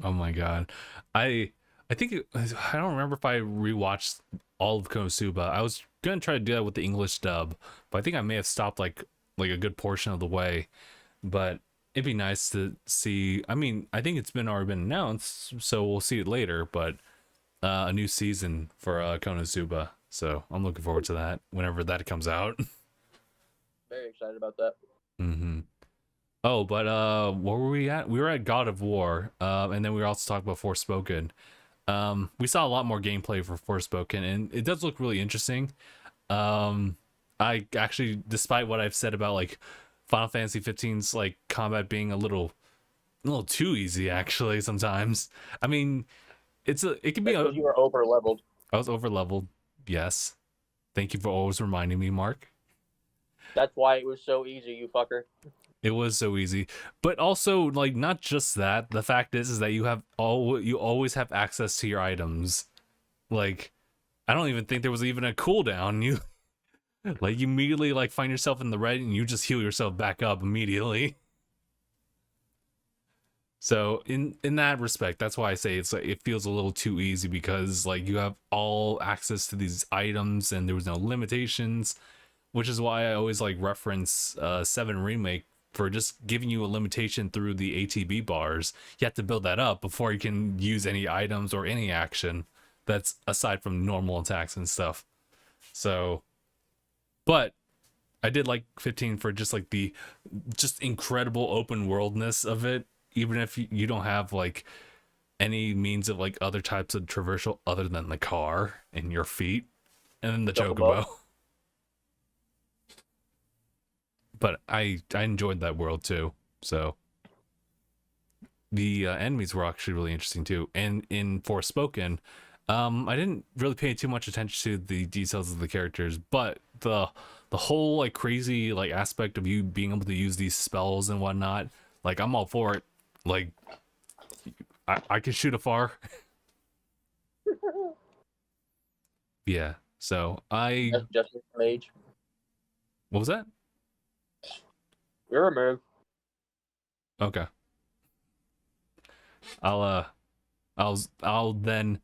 Oh my god. I think I don't remember if I rewatched all of Konosuba. I was gonna try to do that with the English dub, but I think I may have stopped like a good portion of the way. But it'd be nice to see. I mean, I think it's already been announced, so we'll see it later. But a new season for Konosuba, so I'm looking forward to that whenever that comes out. Very excited about that. Mm-hmm. Oh, but where were we at? We were at God of War, and then we were also talking about Forspoken. We saw a lot more gameplay for Forspoken, and it does look really interesting. I actually, despite what I've said about like Final Fantasy 15's like combat being a little too easy actually sometimes. I mean, it can be Because you were over leveled. I was over leveled. Yes. Thank you for always reminding me, Mark. That's why it was so easy, you fucker. It was so easy. But also, like, not just that. The fact is that you always have access to your items. Like, I don't even think there was even a cooldown. You like you immediately like find yourself in the red and you just heal yourself back up immediately. So in that respect, that's why I say it's like it feels a little too easy, because like you have all access to these items and there was no limitations, which is why I always like reference 7 Remake for just giving you a limitation through the ATB bars. You have to build that up before you can use any items or any action that's aside from normal attacks and stuff. So, but I did like 15 for just like the just incredible open worldness of it, even if you don't have like any means of like other types of traversal other than the car and your feet and then the chocobo. But I enjoyed that world too. So the enemies were actually really interesting too. And in Forspoken, I didn't really pay too much attention to the details of the characters, but the whole like crazy like aspect of you being able to use these spells and whatnot, like I'm all for it. Like I can shoot afar. Yeah. So That's just a mage. What was that? You're a move. Okay. I'll then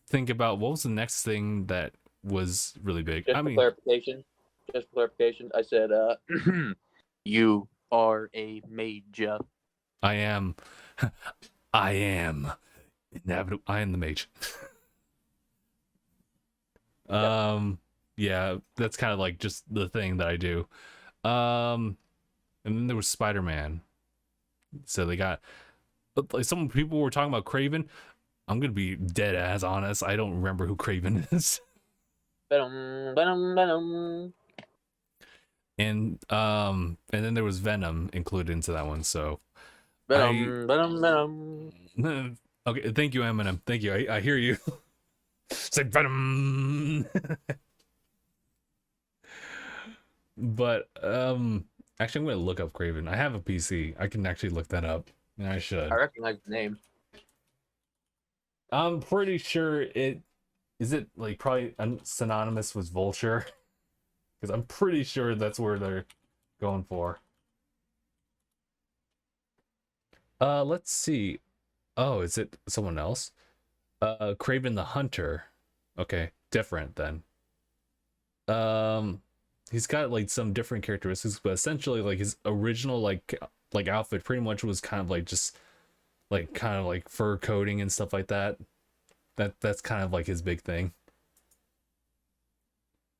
think about what was the next thing that was really big. Just for clarification, I said you are a mage. I am inevitable. I am the mage. Yeah, that's kind of like just the thing that I do. And then there was Spider-Man. So they got like some people were talking about Craven. I'm gonna be dead ass honest. I don't remember who Craven is. Venom. And then there was Venom included into that one. So Venom. Okay, thank you, Eminem. Thank you. I hear you. Say Venom. But actually, I'm gonna look up Craven. I have a PC. I can actually look that up. And I should. I recognize the name. I'm pretty sure it like probably synonymous with Vulture, because I'm pretty sure that's where they're going for. Let's see. Oh, is it someone else? Craven the Hunter. Okay, different then. He's got like some different characteristics, but essentially like his original like outfit pretty much was kind of like just like kind of like fur coating and stuff like that. That's kind of like his big thing.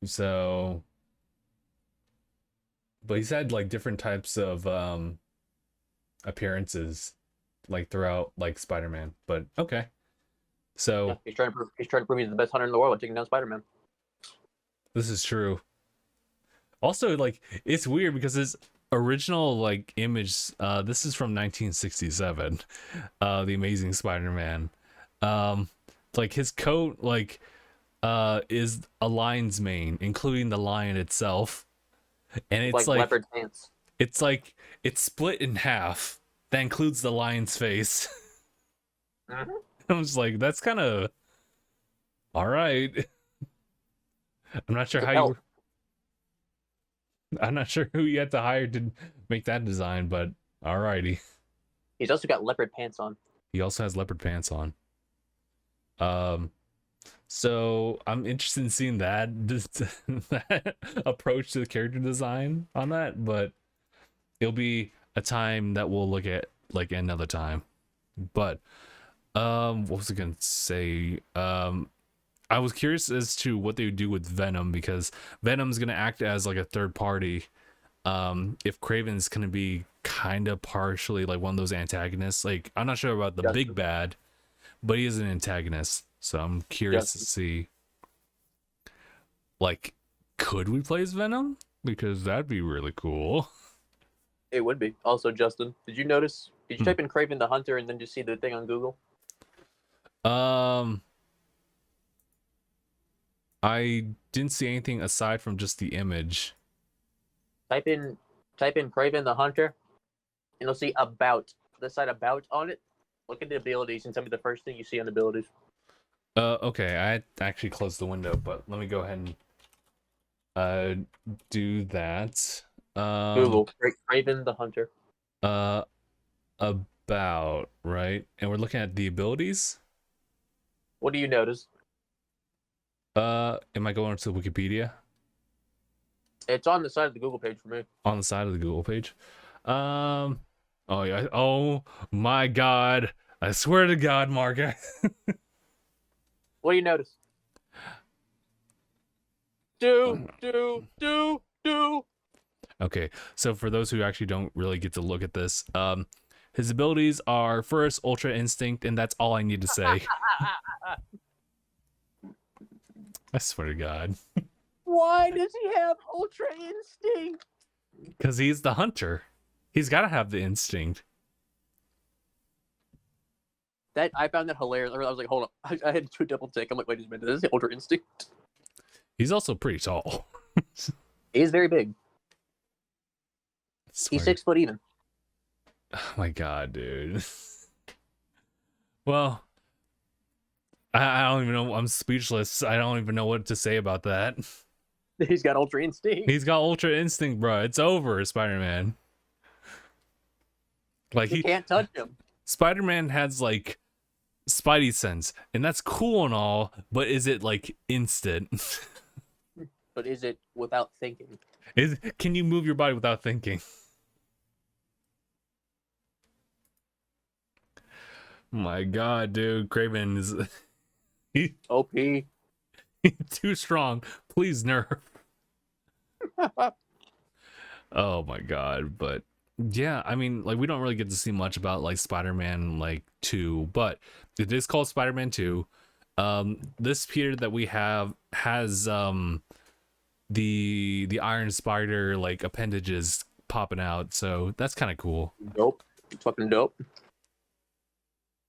So, but he's had like different types of appearances like throughout like Spider-Man. But okay. So yeah, he's trying to prove he's the best hunter in the world, taking down Spider-Man. This is true. Also, like, it's weird because his original like image, this is from 1967, The Amazing Spider-Man. Like his coat like is a lion's mane, including the lion itself. And it's like leopard pants. It's like it's split in half. That includes the lion's face. Mm-hmm. I was like, that's kind of all right. I'm not sure I'm not sure who you had to hire to make that design, but alrighty. He's also got leopard pants on. He also has leopard pants on. So I'm interested in seeing that approach to the character design on that, but it'll be a time that we'll look at like another time. But what was I gonna say? I was curious as to what they would do with Venom, because Venom's gonna act as like a third party. If Craven's gonna be kind of partially like one of those antagonists. Like I'm not sure about the big bad, but he is an antagonist. So I'm curious to see. Like, could we play as Venom? Because that'd be really cool. It would be. Also, Justin, did you notice? Did you Hmm. type in Craven the Hunter and then just see the thing on Google? I didn't see anything aside from just the image. Type in Craven the Hunter, and you'll see about the side about on it. Look at the abilities and tell me the first thing you see on abilities. Okay, I actually closed the window, but let me go ahead and do that. Google Craven the Hunter. About, right? And we're looking at the abilities. What do you notice? Am I going to Wikipedia? It's on the side of the Google page for me. On the side of the Google page. Oh yeah. Oh my God! I swear to God, Mark. What do you notice? Do. Okay, so for those who actually don't really get to look at this, his abilities are first Ultra Instinct, and that's all I need to say. I swear to God. Why does he have Ultra Instinct? Because he's the hunter. He's got to have the instinct. That I found that hilarious. I was like, hold up. I had to do a double take. I'm like, wait a minute. This is Ultra Instinct. He's also pretty tall. He's very big. He's 6 foot even. Oh my God, dude. Well, I don't even know. I'm speechless. I don't even know what to say about that. He's got Ultra Instinct. He's got Ultra Instinct, bro. It's over, Spider-Man. Like You can't touch him. Spider-Man has like Spidey sense, and that's cool and all, but is it like instant? But is it without thinking? Can you move your body without thinking? My God, dude, Craven is OP. too strong. Please nerf. Oh my God, but yeah, I mean, like we don't really get to see much about like Spider-Man like 2, but it is called Spider-Man 2. This Peter that we have has the Iron Spider like appendages popping out, so that's kind of cool. Dope. Fucking dope.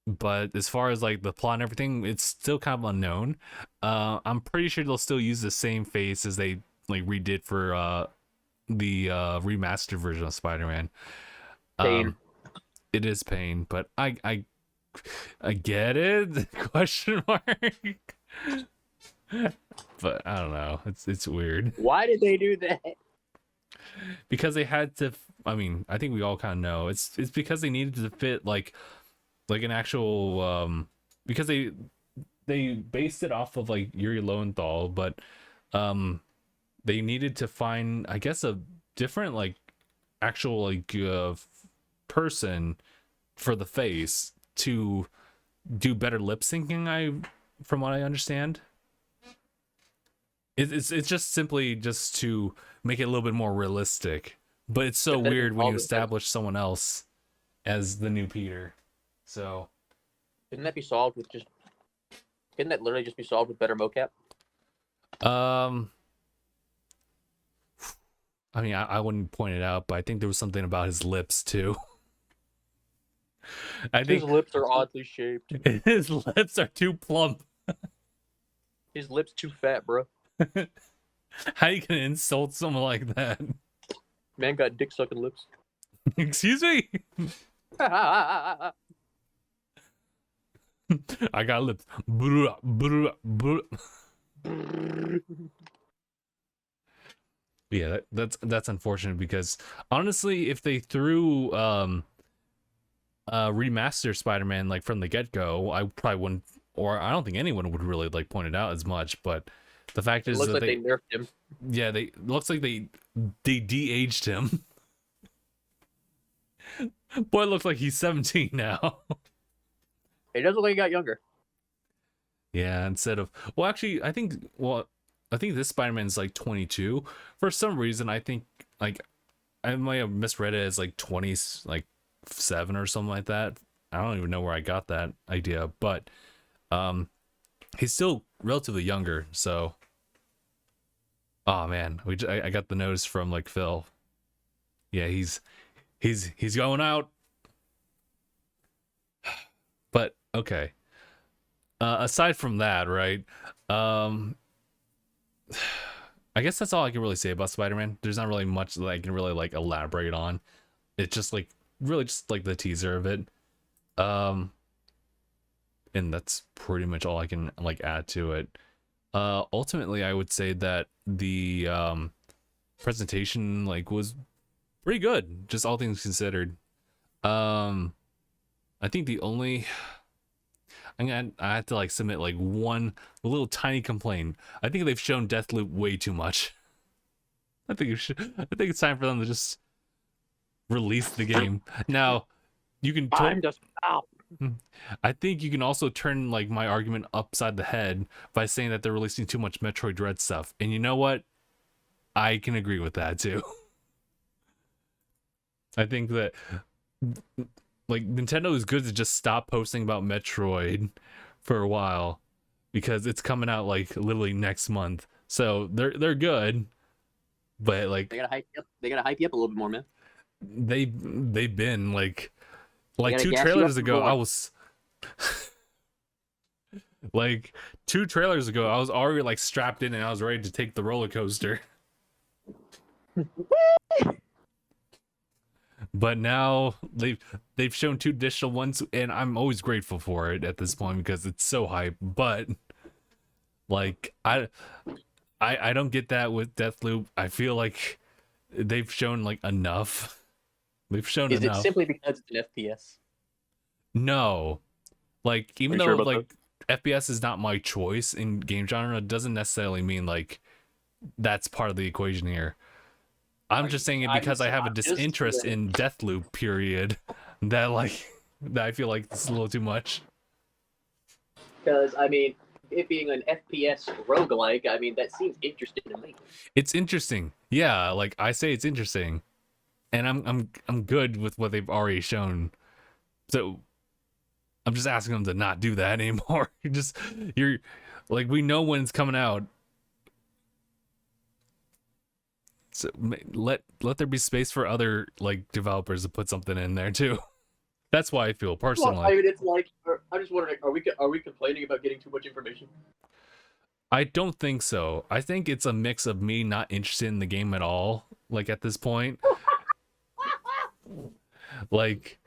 But as far as like the plot and everything, it's still kind of unknown. I'm pretty sure they'll still use the same face as they like redid for the remastered version of Spider-Man. Pain. It is pain, but I get it. Question mark. But I don't know. It's weird. Why did they do that? Because they had to. I mean, I think we all kind of know. It's because they needed to fit like an actual because they based it off of like Yuri Lowenthal, but they needed to find, I guess, a different like actual like person for the face to do better lip syncing. From what I understand, it's just simply just to make it a little bit more realistic. But it's so weird when you establish someone else as the new Peter. So Couldn't that be solved with just? Couldn't that literally just be solved with better mocap? I mean, I wouldn't point it out, but I think there was something about his lips too. I think His lips are oddly shaped. his lips are too plump. His lips too fat, bro. How you gonna insult someone like that? Man got dick sucking lips. Excuse me. I got lips. Yeah, that's unfortunate because honestly, if they threw remaster Spider-Man like from the get-go, I probably wouldn't, or I don't think anyone would really like point it out as much. But the fact is looks that like they nerfed him. Yeah, looks like they de-aged him. Boy looks like he's 17 now. He does look like he got younger. Yeah, instead of actually, I think this Spider-Man's like 22. For some reason, I think like I might have misread it as like 20, like 7 or something like that. I don't even know where I got that idea, but he's still relatively younger. So, oh man, I got the notice from like Phil. Yeah, he's he's going out. But okay. Aside from that, right? I guess that's all I can really say about Spider-Man. There's not really much that I can really like elaborate on. It's just like really just like the teaser of it. And that's pretty much all I can like add to it. Ultimately I would say that the presentation like was pretty good, just all things considered. I think the only I have to like submit like one little tiny complaint. I think they've shown Deathloop way too much. I think it's time for them to just release the game. Now, you can Time to stop. I think you can also turn like my argument upside the head by saying that they're releasing too much Metroid Dread stuff. And you know what? I can agree with that too. I think that like Nintendo is good to just stop posting about Metroid for a while because it's coming out like literally next month. So they're good, but like They gotta hype you up. They gotta hype you up a little bit more, man. they've been like gotta 2 gas you trailers up ago more. I was like 2 trailers ago I was already like strapped in and I was ready to take the roller coaster. But now they've shown 2 additional ones and I'm always grateful for it at this point because it's so hype. But like I don't get that with Deathloop. I feel like they've shown like enough. They've shown Is enough. it simply because it's an FPS? No. Like even Are you though sure about like FPS is not my choice in game genre, it doesn't necessarily mean like that's part of the equation here. I'm just saying it because I have a disinterest in Deathloop, period. That like that I feel like it's a little too much. Because I mean, it being an FPS roguelike, I mean that seems interesting to me. It's interesting. Yeah, like I say it's interesting. And I'm good with what they've already shown. So I'm just asking them to not do that anymore. You're like we know when it's coming out. So let there be space for other like developers to put something in there too. That's why I feel personally. Well, I mean, it's like I'm just wondering, are we complaining about getting too much information? I don't think so. I think it's a mix of me not interested in the game at all, like at this point. like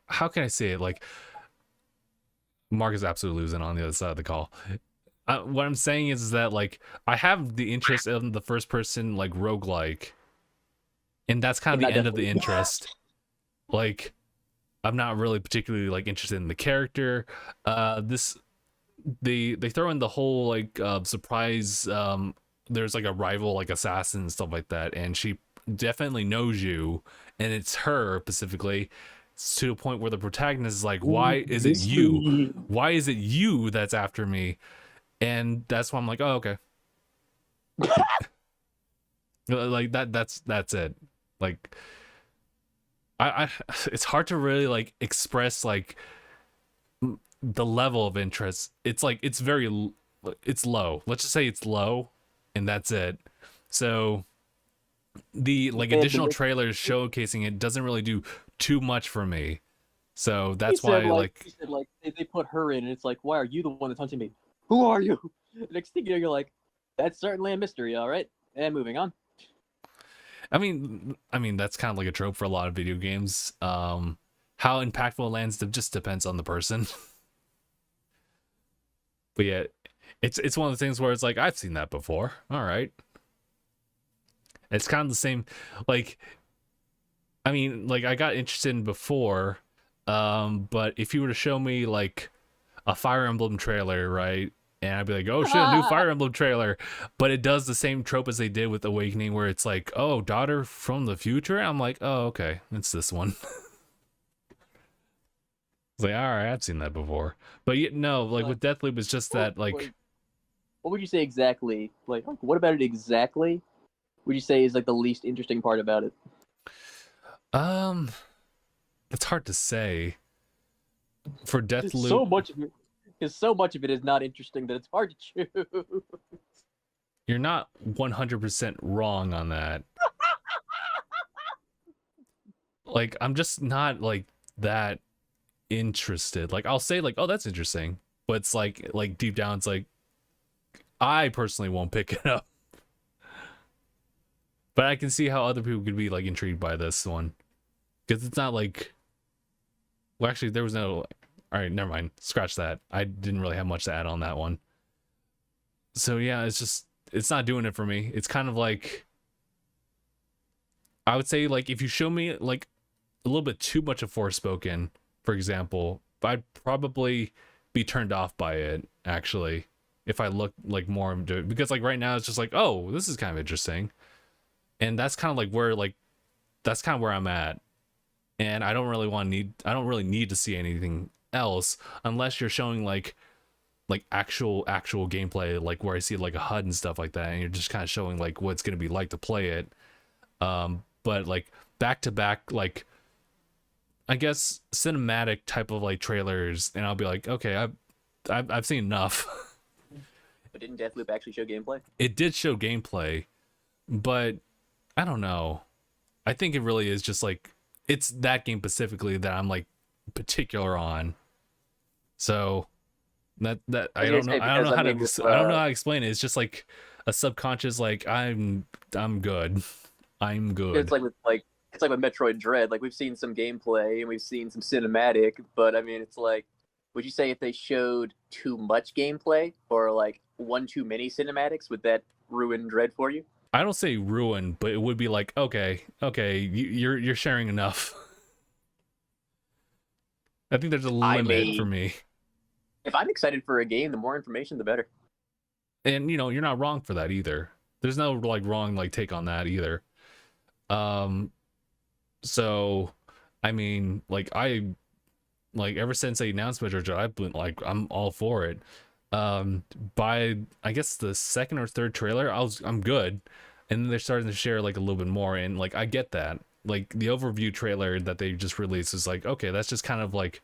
how can I say it? Like Mark is absolutely losing on the other side of the call. What I'm saying is that like I have the interest in the first person like roguelike, and that's kind of the end of the interest. Like I'm not really particularly like interested in the character. They throw in the whole like surprise there's like a rival like assassin and stuff like that, and she definitely knows you, and it's her specifically to the point where the protagonist is like, why is it you? Why is it you that's after me? And that's why I'm like, oh, okay. Like that's it. Like I it's hard to really like express like the level of interest. It's like it's low. Let's just say it's low, and that's it. So the like additional trailers showcasing it doesn't really do too much for me. So that's why like they put her in, and it's like, why are you the one that's hunting me? Who are you? Next thing you know, you're like, that's certainly a mystery, all right? And moving on. I mean that's kind of like a trope for a lot of video games. How impactful it lands just depends on the person. But yeah, it's one of the things where it's like I've seen that before. All right. It's kind of the same. Like, I mean, like I got interested in before, but if you were to show me like a Fire Emblem trailer, right? And I'd be like, oh shit, a new Fire Emblem trailer. But it does the same trope as they did with Awakening, where it's like, oh, daughter from the future. I'm like, oh, okay, it's this one. It's like, all right, I've seen that before. But yet, no, like with Deathloop, it's just that, like, what would you say exactly? Like, what about it exactly would you say is like the least interesting part about it? It's hard to say. For Deathloop, so much of it is not interesting that it's hard to choose. You're not 100% wrong on that. like I'm just not like that interested. Like I'll say like, oh, that's interesting, but it's like deep down, it's like I personally won't pick it up. But I can see how other people could be like intrigued by this one because it's not like. Well, actually, there was no. All right, never mind. Scratch that. I didn't really have much to add on that one. So yeah, it's not doing it for me. It's kind of like I would say like if you show me like a little bit too much of Forspoken, for example, I'd probably be turned off by it actually if I look like more into it because like right now it's just like, oh, this is kind of interesting. And that's kind of like where like that's kind of where I'm at. And I don't really need to see anything else unless you're showing like actual gameplay, like where I see like a HUD and stuff like that, and you're just kind of showing like what it's gonna be like to play it. But like back to back, like I guess cinematic type of like trailers, and I'll be like, okay, I've seen enough. But didn't Deathloop actually show gameplay? It did show gameplay, but I don't know. I think it really is just like it's that game specifically that I'm like particular on. So that I don't know how to explain it. It's just like a subconscious like I'm good. I'm good. It's like with Metroid Dread. Like we've seen some gameplay and we've seen some cinematic, but I mean it's like, would you say if they showed too much gameplay or like one too many cinematics, would that ruin Dread for you? I don't say ruin, but it would be like, okay, you're sharing enough. I think there's a limit for me. If I'm excited for a game, the more information, the better. And you know, you're not wrong for that either. There's no like wrong like take on that either. So I mean, like ever since they announced Metroid, I've been like I'm all for it. By I guess the second or third trailer, I'm good. And then they're starting to share like a little bit more, and like I get that. Like the overview trailer that they just released is like, okay, that's just kind of like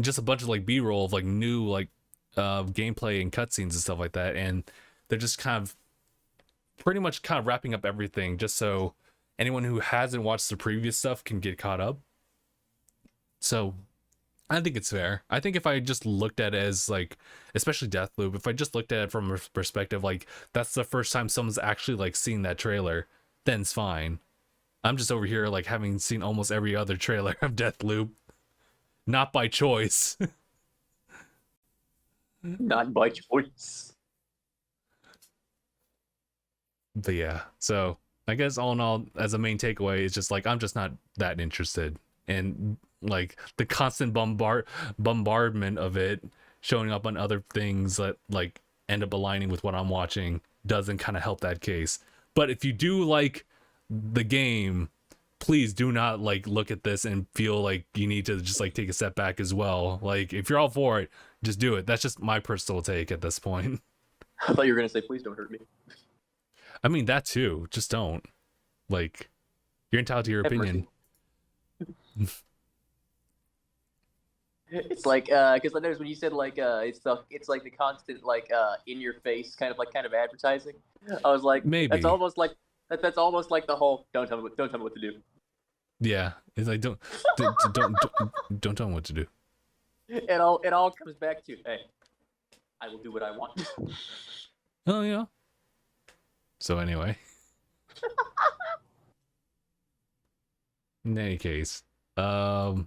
just a bunch of like B-roll of like new like gameplay and cutscenes and stuff like that, and they're just kind of pretty much kind of wrapping up everything just so anyone who hasn't watched the previous stuff can get caught up. So I think it's fair. I think if I just looked at it as like, especially Deathloop, if I just looked at it from a perspective like that's the first time someone's actually like seen that trailer, then it's fine. I'm just over here like having seen almost every other trailer of Deathloop, not by choice. Not by choice. But yeah, so I guess all in all, as a main takeaway, it's just like I'm just not that interested, and like the constant bombardment of it showing up on other things that like end up aligning with what I'm watching doesn't kind of help that case. But if you do like the game, please do not like look at this and feel like you need to just like take a step back as well. Like if you're all for it, just do it. That's just my personal take at this point. I thought you were gonna say, please don't hurt me. I mean that too. Just don't. Like you're entitled to your opinion. It's like because I noticed when you said like it's like the constant like in your face kind of advertising. I was like, maybe that's almost like the whole don't tell me what to do. Yeah, it's like don't tell me what to do. It all comes back to, hey, I will do what I want. Oh yeah. So anyway, in any case, what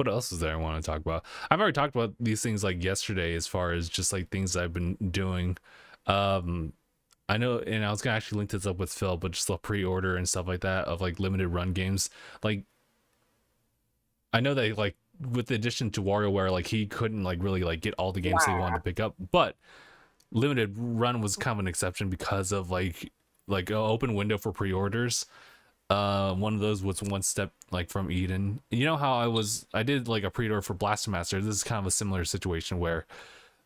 else is there I want to talk about? I've already talked about these things like yesterday as far as just like things I've been doing. I know, and I was gonna actually link this up with Phil, but just the pre-order and stuff like that of like limited run games. Like I know that like with the addition to WarioWare, like he couldn't like really like get all the games he wanted to pick up, but limited run was kind of an exception because of like an open window for pre-orders. One of those was one step like from Eden. You know how I did like a pre-order for Blaster Master. This is kind of a similar situation where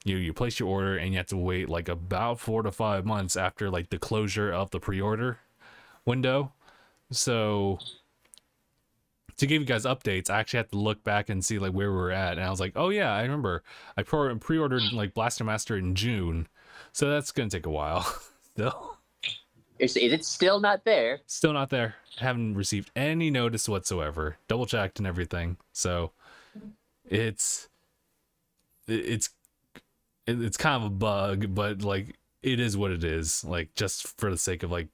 you place your order and you have to wait like about 4 to 5 months after like the closure of the pre-order window. So to give you guys updates, I actually had to look back and see like where we were at, and I was like, oh yeah, I remember I pre-ordered like Blaster Master in June, so that's gonna take a while still. Is it still not there? Still not there. Haven't received any notice whatsoever. Double checked and everything. So it's kind of a bug, but like it is what it is. Like just for the sake of like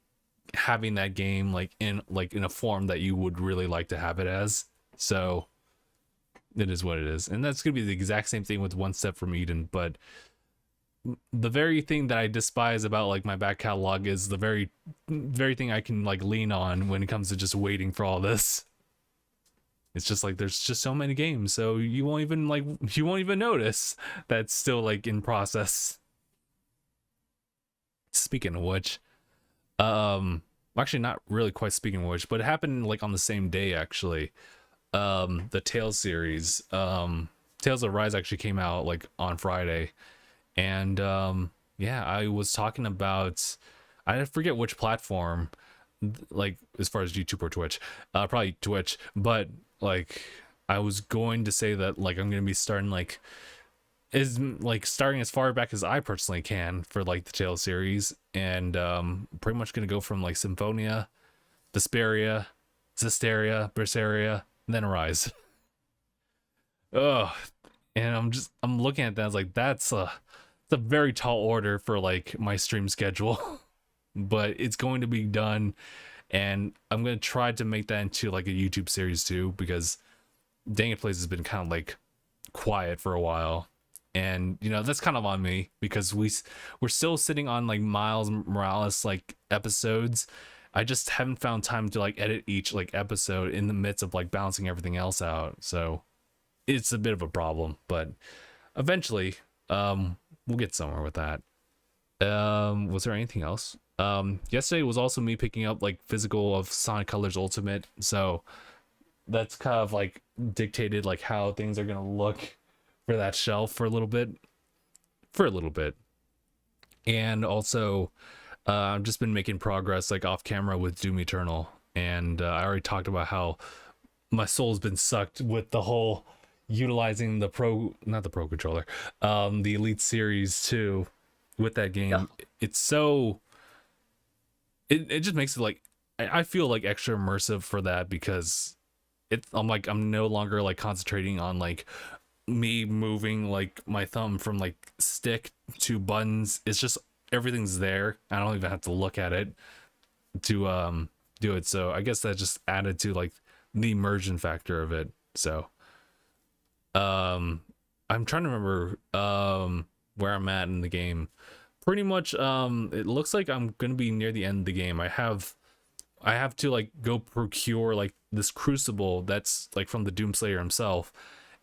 having that game like in a form that you would really like to have it as. So it is what it is. And that's gonna be the exact same thing with One Step from Eden, but the very thing that I despise about like my back catalog is the very thing I can like lean on when it comes to just waiting for all this. It's just like there's just so many games, so you won't even notice that's still like in process. Speaking of which, actually not really quite speaking of which, but it happened like on the same day actually. The Tales series, Tales of Rise actually came out like on Friday. And yeah, I was talking about, I forget which platform, like as far as YouTube or Twitch, probably Twitch, but like I was going to say that like I'm gonna be starting starting as far back as I personally can for like the Tales series, and pretty much gonna go from like Symphonia, Vesperia, Zestiria, Berseria, and then Arise. Oh, and I'm looking at that, I was like, it's a very tall order for like my stream schedule, but it's going to be done, and I'm going to try to make that into like a YouTube series too, because DangIT Plays has been kind of like quiet for a while, and you know that's kind of on me because we're still sitting on like Miles Morales like episodes. I just haven't found time to like edit each like episode in the midst of like balancing everything else out, so it's a bit of a problem, but eventually we'll get somewhere with that. Was there anything else? Yesterday was also me picking up like physical of Sonic Colors Ultimate, so that's kind of like dictated like how things are gonna look for that shelf for a little bit. And also I've just been making progress like off camera with Doom Eternal, and I already talked about how my soul's been sucked with the whole utilizing the not the pro controller, the Elite Series 2 with that game. Yeah. It's so it just makes it like I feel like extra immersive for that, because I'm no longer like concentrating on like me moving like my thumb from like stick to buttons. It's just everything's there. I don't even have to look at it to do it. So I guess that just added to like the immersion factor of it. So I'm trying to remember where I'm at in the game. Pretty much it looks like I'm gonna be near the end of the game. I have to like go procure like this crucible that's like from the Doomslayer himself,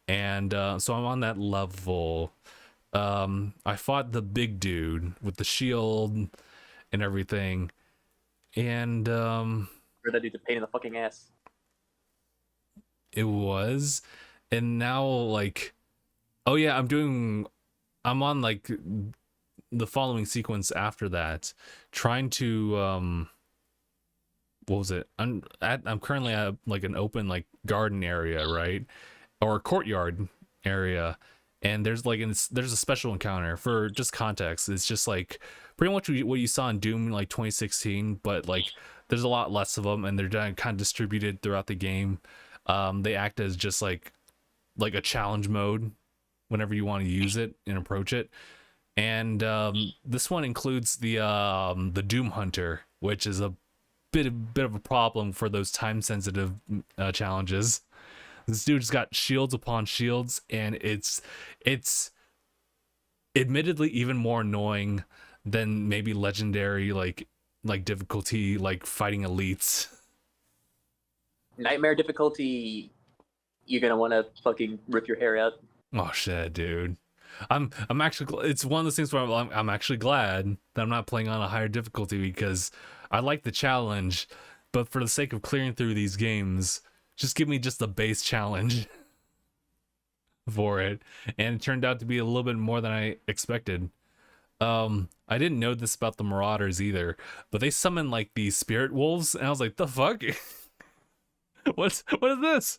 and so I'm on that level. I fought the big dude with the shield and everything, and that dude's a pain in the fucking ass. It was. And now like, oh yeah, I'm on like the following sequence after that, trying to what was it? I'm currently at like an open like garden area, right, or a courtyard area, and there's a special encounter. For just context, it's just like pretty much what you saw in Doom like 2016, but like there's a lot less of them, and they're kind of distributed throughout the game. They act as just like a challenge mode whenever you want to use it and approach it. And this one includes the Doom Hunter, which is a bit of a problem for those time sensitive challenges. This dude's got shields upon shields, and it's admittedly even more annoying than maybe legendary like difficulty, like fighting elites. Nightmare difficulty, you're gonna want to fucking rip your hair out. Oh shit, dude. I'm actually, it's one of those things where I'm actually glad that I'm not playing on a higher difficulty, because I like the challenge, but for the sake of clearing through these games, just give me just the base challenge for it. And it turned out to be a little bit more than I expected. I didn't know this about the Marauders either, but they summon like these spirit wolves, and I was like, the fuck? What is this?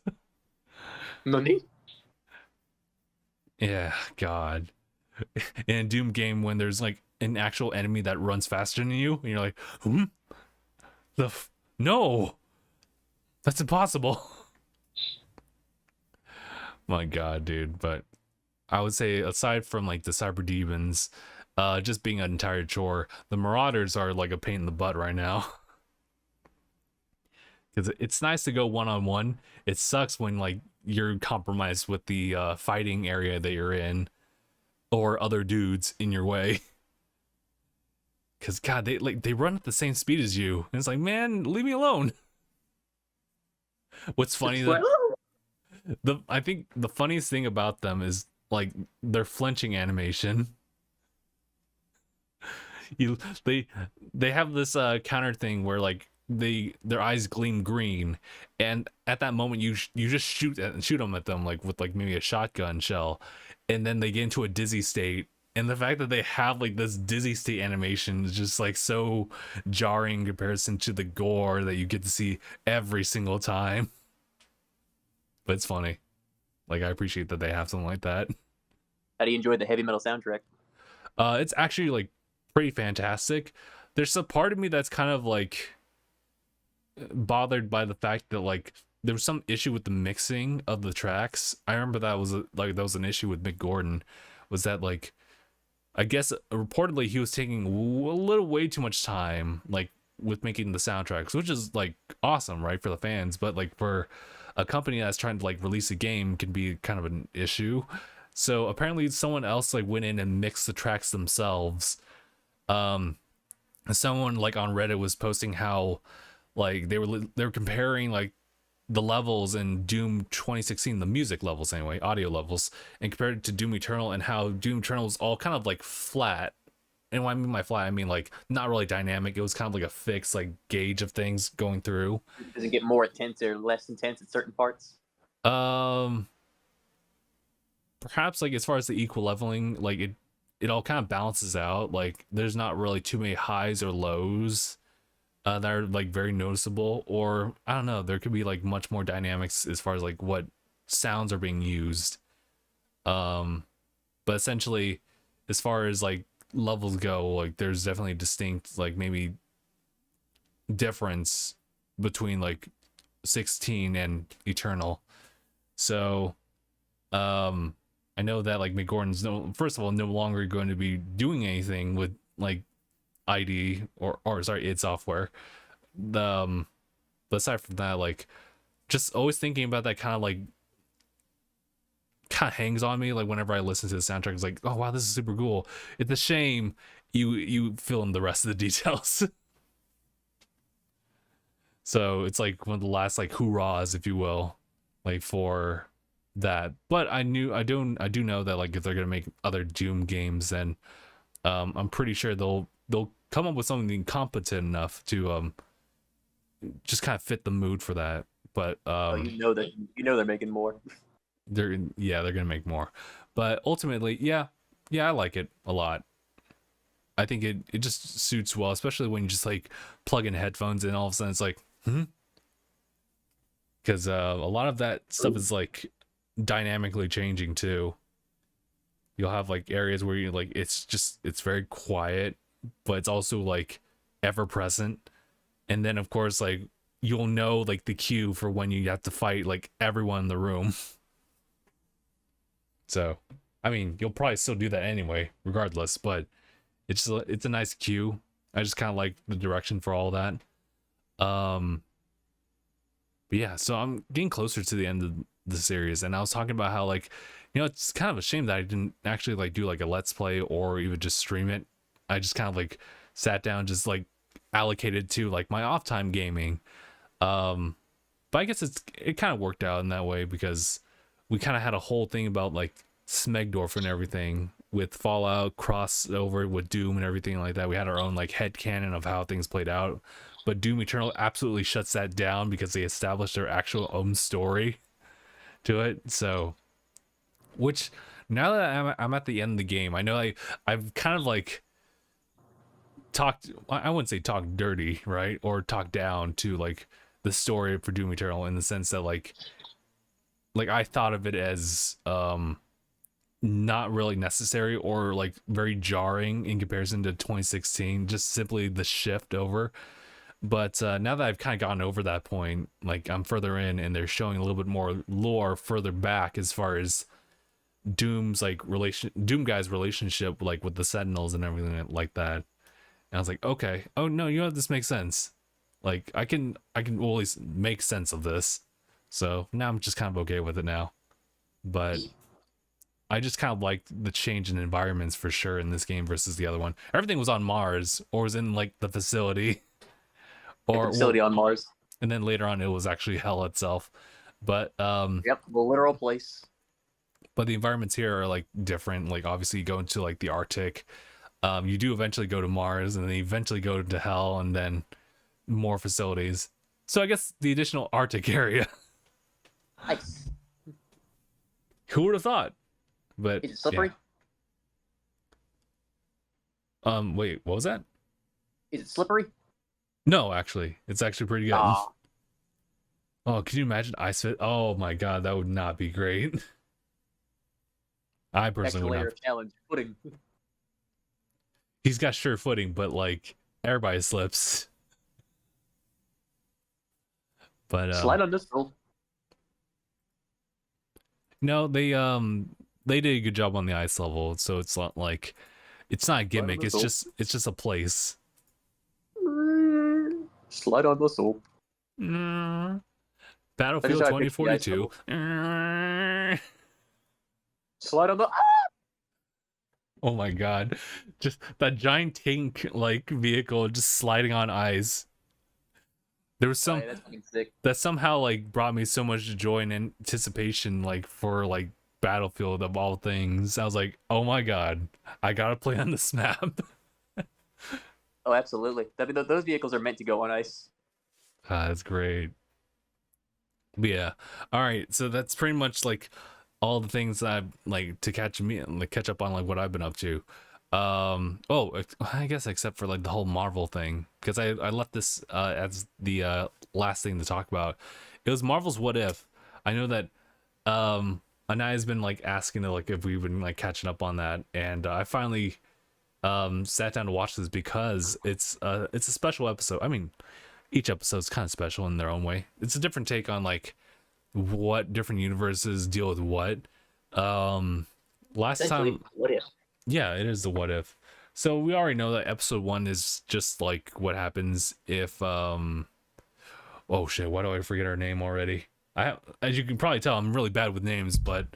Nani? Yeah, God. In a Doom game, when there's like an actual enemy that runs faster than you, and you're like, No, that's impossible. My God, dude. But I would say aside from like the cyber demons, just being an entire chore, the marauders are like a pain in the butt right now. Because it's nice to go one-on-one. It sucks when like you're compromised with the fighting area that you're in, or other dudes in your way. Because God, they run at the same speed as you, and it's like, man, leave me alone. What's funny though, I think the funniest thing about them is like their flinching animation. You they have this counter thing where like their eyes gleam green, and at that moment you just shoot them at them like with like maybe a shotgun shell, and then they get into a dizzy state. And the fact that they have like this dizzy state animation is just like so jarring in comparison to the gore that you get to see every single time. But it's funny. Like, I appreciate that they have something like that. How do you enjoy the heavy metal soundtrack? It's actually like pretty fantastic. There's a part of me that's kind of like bothered by the fact that like there was some issue with the mixing of the tracks. I remember that was that was an issue with Mick Gordon, was that like I guess reportedly he was taking a little way too much time like with making the soundtracks, which is like awesome, right, for the fans, but like for a company that's trying to like release a game can be kind of an issue. So apparently someone else like went in and mixed the tracks themselves. Someone like on Reddit was posting how like they were comparing like the levels in Doom 2016, the music levels anyway, audio levels, and compared it to Doom Eternal, and how Doom Eternal was all kind of like flat. And when I mean by flat, I mean like not really dynamic. It was kind of like a fixed like gauge of things going through. Does it get more intense or less intense at certain parts? Perhaps like as far as the equal leveling, like it all kind of balances out. Like there's not really too many highs or lows that are like very noticeable, or I don't know, there could be like much more dynamics as far as like what sounds are being used. But essentially, as far as like levels go, like there's definitely a distinct like maybe difference between like 16 and Eternal. So I know that like McGordon's first of all no longer going to be doing anything with like ID or sorry, id Software. But aside from that, like just always thinking about that kind of hangs on me. Like whenever I listen to the soundtrack, it's like, oh wow, this is super cool. It's a shame you fill in the rest of the details. So it's like one of the last like hoorahs, if you will, like for that. But I do know that like if they're gonna make other Doom games, then I'm pretty sure they'll come up with something competent enough to just kind of fit the mood for that. But they're making more. They're gonna make more. But ultimately, yeah, I like it a lot. I think it just suits well, especially when you just like plug in headphones and all of a sudden it's like, because a lot of that stuff is like dynamically changing too. You'll have like areas where you like it's very quiet, but it's also like ever present. And then of course like you'll know like the cue for when you have to fight like everyone in the room. So I mean you'll probably still do that anyway regardless, but it's a nice cue. I just kind of like the direction for all that. But yeah, so I'm getting closer to the end of the series, and I was talking about how like, you know, it's kind of a shame that I didn't actually like do like a let's play or even just stream it. I just kind of like sat down, just like allocated to like my off time gaming. But I guess it kind of worked out in that way because we kind of had a whole thing about like Smegdorf and everything with Fallout crossover with Doom and everything like that. We had our own like headcanon of how things played out, but Doom Eternal absolutely shuts that down because they established their actual own story to it. So, which now that I'm at the end of the game, I know I've kind of like talked, I wouldn't say talk dirty, right, or talk down to like the story for Doom Eternal in the sense that like I thought of it as not really necessary or like very jarring in comparison to 2016, just simply the shift over. But now that I've kind of gotten over that point, like I'm further in, and they're showing a little bit more lore further back as far as Doom guy's relationship, like with the Sentinels and everything like that. And I was like, okay, oh no, you know what, this makes sense. Like I can always make sense of this. So now I'm just kind of okay with it now. But I just kind of liked the change in environments for sure in this game versus the other one. Everything was on Mars or was in like the facility, or the facility on Mars. And then later on, it was actually hell itself. But yep, the literal place. But the environments here are like different. Like obviously, you go into like the Arctic. You do eventually go to Mars, and then eventually go to hell, and then more facilities. So I guess the additional Arctic area. Nice. Who would have thought? But is it slippery? Yeah. Wait, what was that? Is it slippery? No, actually, it's actually pretty good. Oh, can you imagine ice fit? Oh my god, that would not be great. I personally would not. Challenge footing. He's got sure footing, but like everybody slips. But slide on this roll. No, they did a good job on the ice level, so it's not like it's not a gimmick. It's just a place. Slide on the soap. Battlefield 2042. Slide on the. Oh my god, just that giant tank like vehicle just sliding on ice. There was some that somehow like brought me so much joy and anticipation, like for like Battlefield of all things. I was like, oh my god, I gotta play on this map. Oh, absolutely. I mean, those vehicles are meant to go on ice. That's great. But yeah. All right. So that's pretty much like all the things that I've like to catch up on like what I've been up to. Oh, I guess except for like the whole Marvel thing, because I left this as the last thing to talk about. It was Marvel's What If. I know that Anaya's been like asking to, like if we've been like catching up on that, and I finally sat down to watch this because it's a special episode. I mean, each episode's kind of special in their own way. It's a different take on like what different universes deal with what. Last time, what if? Yeah, it is the what if. So we already know that episode 1 is just like what happens if oh shit, why do I forget her name already? As you can probably tell, I'm really bad with names, but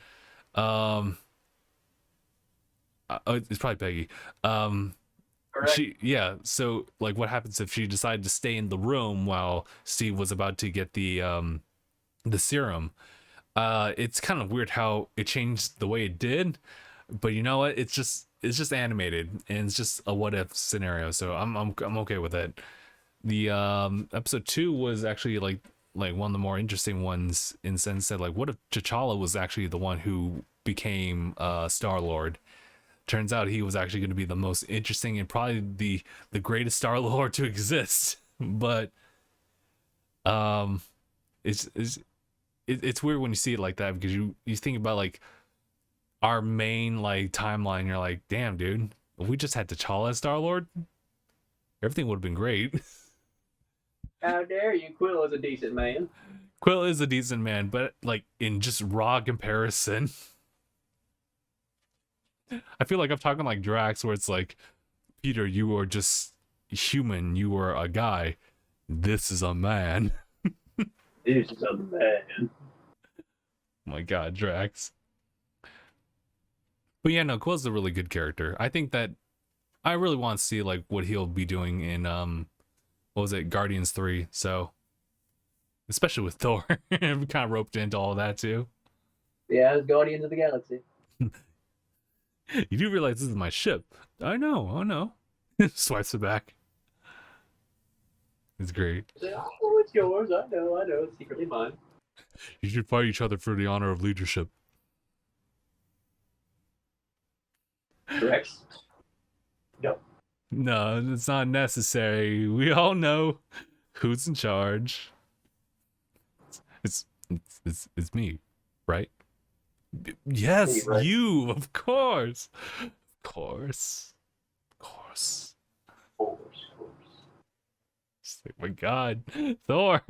it's probably Peggy. So like what happens if she decided to stay in the room while Steve was about to get the serum? It's kind of weird how it changed the way it did, but you know what, it's just animated and it's just a what if scenario, so I'm okay with it. The episode 2 was actually like one of the more interesting ones, in the sense that like what if T'Challa was actually the one who became Star-Lord. Turns out he was actually going to be the most interesting and probably the greatest Star-Lord to exist. But it's weird when you see it like that, because you think about like our main like timeline, you're like, damn dude, if we just had T'Challa as Star-Lord, everything would have been great. How dare you? Quill is a decent man. Quill is a decent man, but like in just raw comparison, I feel like I'm talking like Drax, where it's like, Peter, you are just human, you are a guy, this is a man. This is a man. Oh my god, Drax. But yeah, no, Quill's a really good character. I think that I really want to see like what he'll be doing in what was it, Guardians 3. So especially with Thor. I'm kind of roped into all of that too. Yeah, it's Guardians of the Galaxy. You do realize this is my ship. I know, oh no. Swipes it back. It's great. Oh, it's yours. I know, it's secretly mine. You should fight each other for the honor of leadership. Rex? No. No, it's not necessary. We all know who's in charge. It's me, right? Yes, right. You, of course. Of course. Of course. Like, my God, Thor.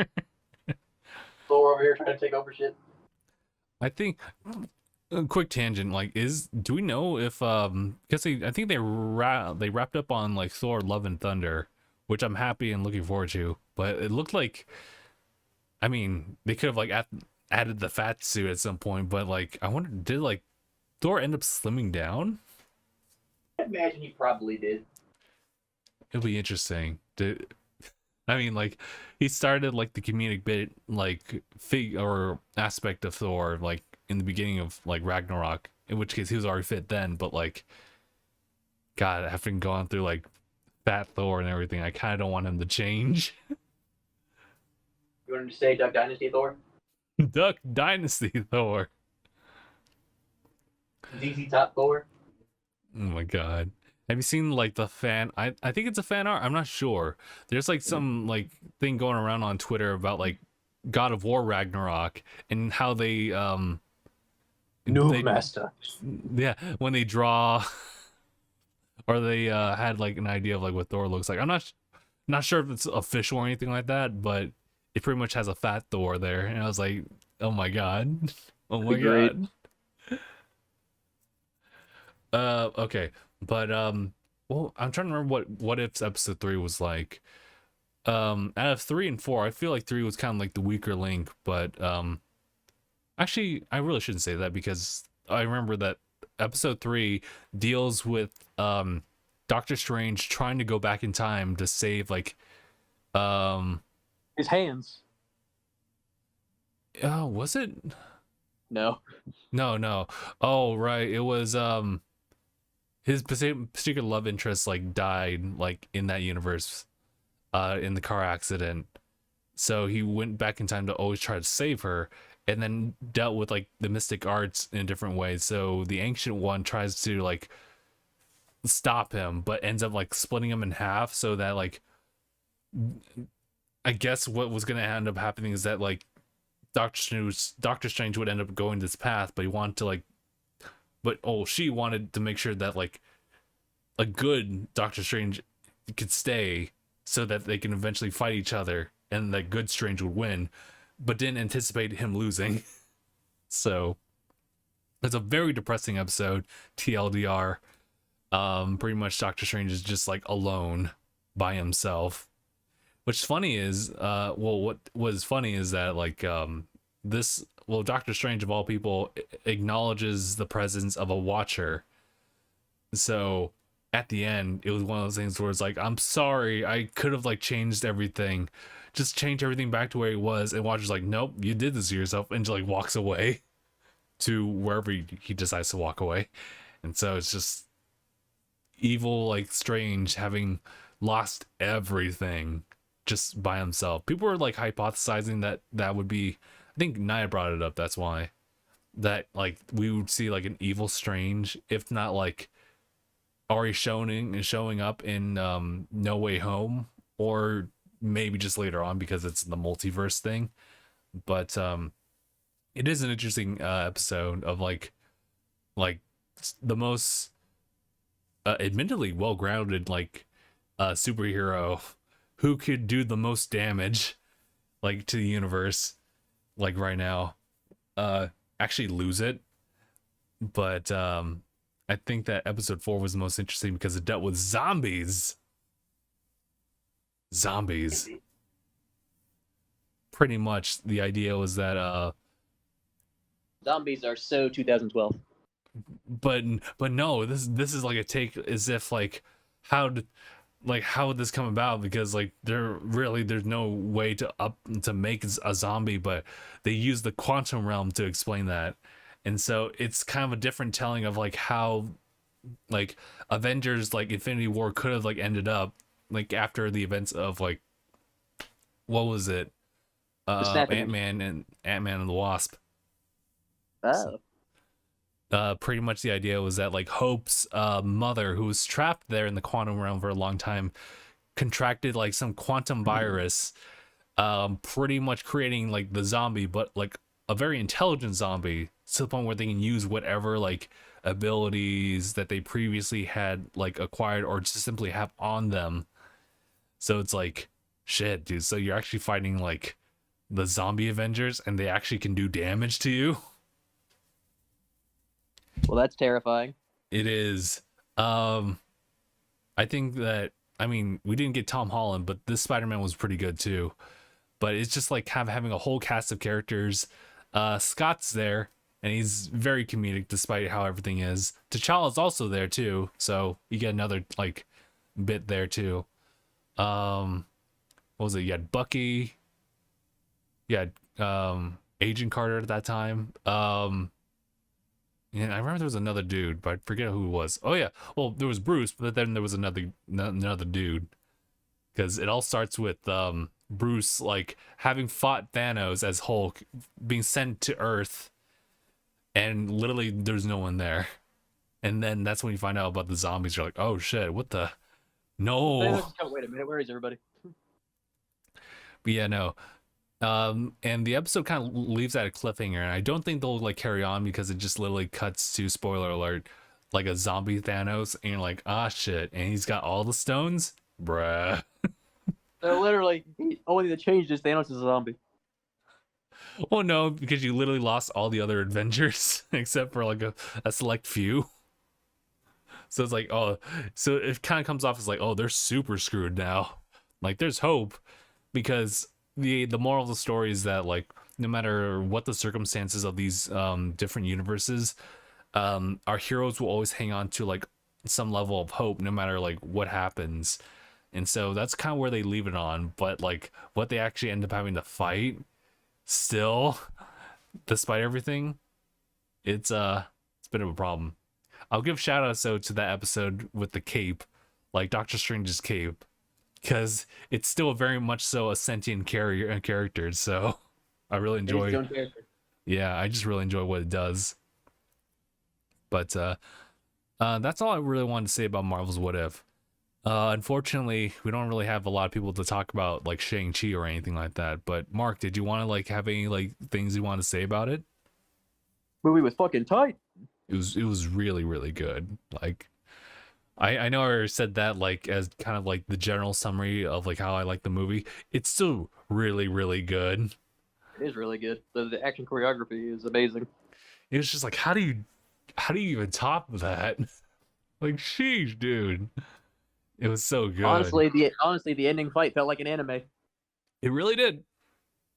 Thor over here trying to take over shit. I think a quick tangent, like, do we know if because I think they wrapped up on like Thor Love and Thunder, which I'm happy and looking forward to, but it looked like, I mean, they could have like added the fat suit at some point, but like I wonder, did like Thor end up slimming down? I imagine he probably did. It'll be interesting. I mean, like, he started like the comedic bit, like or aspect of Thor, like in the beginning of like Ragnarok. In which case, he was already fit then. But like, God, after going through like Fat Thor and everything, I kind of don't want him to change. You want him to stay Duck Dynasty Thor? Duck Dynasty Thor. ZZ Top Thor? Oh my God. Have you seen like the fan? I think it's a fan art. I'm not sure. There's like some like thing going around on Twitter about like God of War Ragnarok and how they Master. Yeah, when they draw or they had like an idea of like what Thor looks like. I'm not sure if it's official or anything like that, but it pretty much has a fat Thor there, and I was like, oh my God, oh my God. Okay, but well, I'm trying to remember what if's episode 3 was like. Out of 3 and 4, I feel like 3 was kind of like the weaker link, but actually, I really shouldn't say that, because I remember that episode 3 deals with Doctor Strange trying to go back in time to save like his hands. Oh, was it? No. No. Oh, right. It was his particular love interest like died like in that universe in the car accident. So he went back in time to always try to save her, and then dealt with like the mystic arts in a different way. So the ancient one tries to like stop him, but ends up like splitting him in half, so that like, I guess what was going to end up happening is that like Doctor Strange would end up going this path, but he wanted to like, she wanted to make sure that like a good Doctor Strange could stay, so that they can eventually fight each other, and that good Strange would win, but didn't anticipate him losing. So it's a very depressing episode, TLDR. Pretty much Doctor Strange is just like alone by himself. What's funny is, what was funny is that like Doctor Strange of all people acknowledges the presence of a Watcher. So at the end, it was one of those things where it's like, I'm sorry, I could have like changed everything, just change everything back to where it was. And Watcher's like, nope, you did this to yourself, and just like walks away to wherever he decides to walk away. And so it's just evil, like Strange having lost everything just by himself. People were like hypothesizing that would be, I think Naya brought it up, that's why, that like we would see like an evil Strange, if not like already showing up in No Way Home, or maybe just later on because it's the multiverse thing. But it is an interesting episode of like the most admittedly well-grounded like superhero who could do the most damage like to the universe like right now actually lose it. But I think that episode 4 was the most interesting because it dealt with zombies. Pretty much the idea was that zombies are so 2012. But no, this is like a take as if like how would this come about, because like there's no way to make a zombie, but they use the quantum realm to explain that. And so it's kind of a different telling of like how like Avengers like Infinity War could have like ended up like after the events of like, what was it, Ant-Man and the Wasp. Pretty much the idea was that like Hope's mother, who was trapped there in the quantum realm for a long time, contracted like some quantum virus, pretty much creating like the zombie, but like a very intelligent zombie, to the point where they can use whatever like abilities that they previously had like acquired or just simply have on them. So it's like Shit, dude. So you're actually fighting like the zombie Avengers, and they actually can do damage to you. Well, that's terrifying. It is. I think that, I mean, we didn't get Tom Holland, but this Spider-Man was pretty good too. But it's just like having a whole cast of characters. Scott's there, and he's very comedic despite how everything is. T'Challa's also there too, so you get another like bit there too. What was it? You had Bucky. You had Agent Carter at that time. And I remember there was another dude, but I forget who it was. Oh yeah, well there was Bruce, but then there was another dude. Because it all starts with Bruce like having fought Thanos as Hulk, being sent to Earth, and literally there's no one there. And then that's when you find out about the zombies. You're like, oh shit, what the? No. Wait a minute, where is everybody? But yeah, no. And the episode kind of leaves at a cliffhanger, and I don't think they'll like carry on because it just literally cuts to, spoiler alert, like a zombie Thanos, and you're like, ah shit, and he's got all the stones, bruh. Literally, only the change is Thanos is a zombie. Well, no, because you literally lost all the other Avengers except for like a select few. So it's like, oh, so it kind of comes off as like, oh, they're super screwed now. Like, there's hope, because the moral of the story is that like no matter what the circumstances of these different universes, our heroes will always hang on to like some level of hope no matter like what happens. And so that's kind of where they leave it on. But like what they actually end up having to fight still, despite everything, it's a bit of a problem. I'll give shout outs though to that episode with the cape, like Doctor Strange's cape, because it's still very much so a sentient character. So I really enjoy. Yeah, I just really enjoy what it does. But that's all I really wanted to say about Marvel's What If. Unfortunately, we don't really have a lot of people to talk about like Shang-Chi or anything like that. But Mark, did you want to like have any like things you want to say about it? Movie was fucking tight. It was really, really good. Like I know I said that like as kind of like the general summary of like how I like the movie. It's still really, really good. It is really good. The action choreography is amazing. It was just like, how do you even top that? Like, sheesh, dude. It was so good. Honestly, the ending fight felt like an anime. It really did.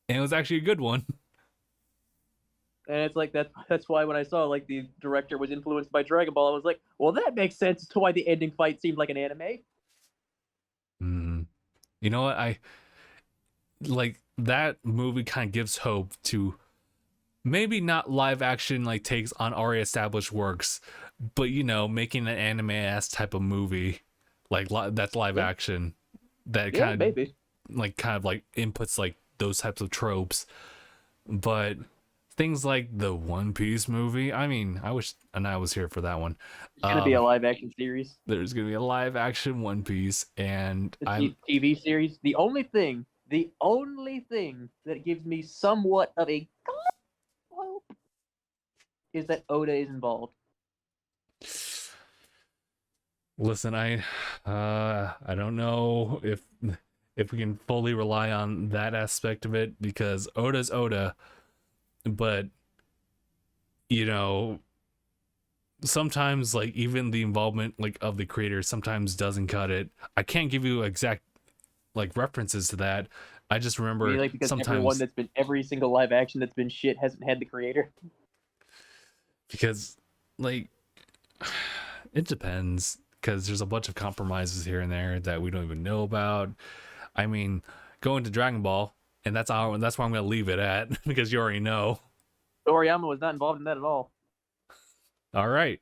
And it was actually a good one. And it's like that's why when I saw like the director was influenced by Dragon Ball, I was like, well, that makes sense to why the ending fight seemed like an anime. You know what? I like that movie kind of gives hope to maybe not live action like takes on already established works, but you know, making an anime ass type of movie like that's live action that kind of maybe kind of like inputs like those types of tropes. But things like the One Piece movie, I mean, I wish I was here for that one. It's gonna be a live action series. There's gonna be a live action One Piece, and the TV series. The only thing that gives me somewhat of a hope is that Oda is involved. Listen, I don't know if we can fully rely on that aspect of it, because Oda's Oda, but you know, sometimes like even the involvement like of the creator sometimes doesn't cut it. I can't give you exact like references to that. I just remember like because sometimes every single live action that's been shit hasn't had the creator. Because like it depends, because there's a bunch of compromises here and there that we don't even know about. I mean, going to Dragon Ball, and that's where I'm going to leave it at, because you already know. Toriyama was not involved in that at all. All right.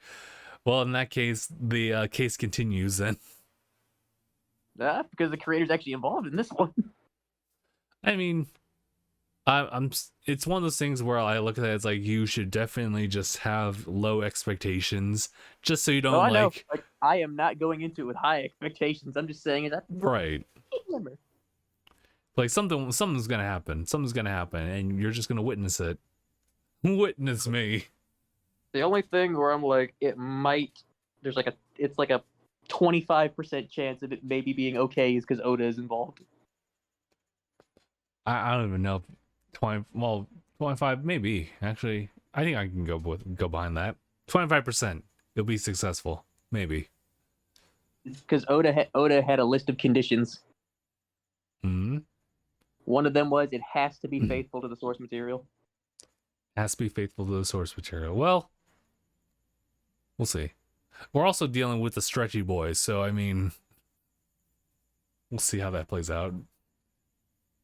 Well, in that case, the case continues then. Because the creator's actually involved in this one. I mean, I'm. It's one of those things where I look at it as like you should definitely just have low expectations, just so you don't like. I am not going into it with high expectations. I'm just saying that. Right. Like something's gonna happen. Something's gonna happen, and you're just gonna witness it. Witness me. The only thing where I'm like, it's like a 25% chance of it maybe being okay is because Oda is involved. I don't even know if 20, well, 25 maybe. Actually, I think I can go behind that. 25%. It'll be successful. Maybe. Because Oda had a list of conditions. Hmm. One of them was it has to be faithful to the source material. Has to be faithful to the source material. Well, we'll see. We're also dealing with the stretchy boys, so I mean, we'll see how that plays out.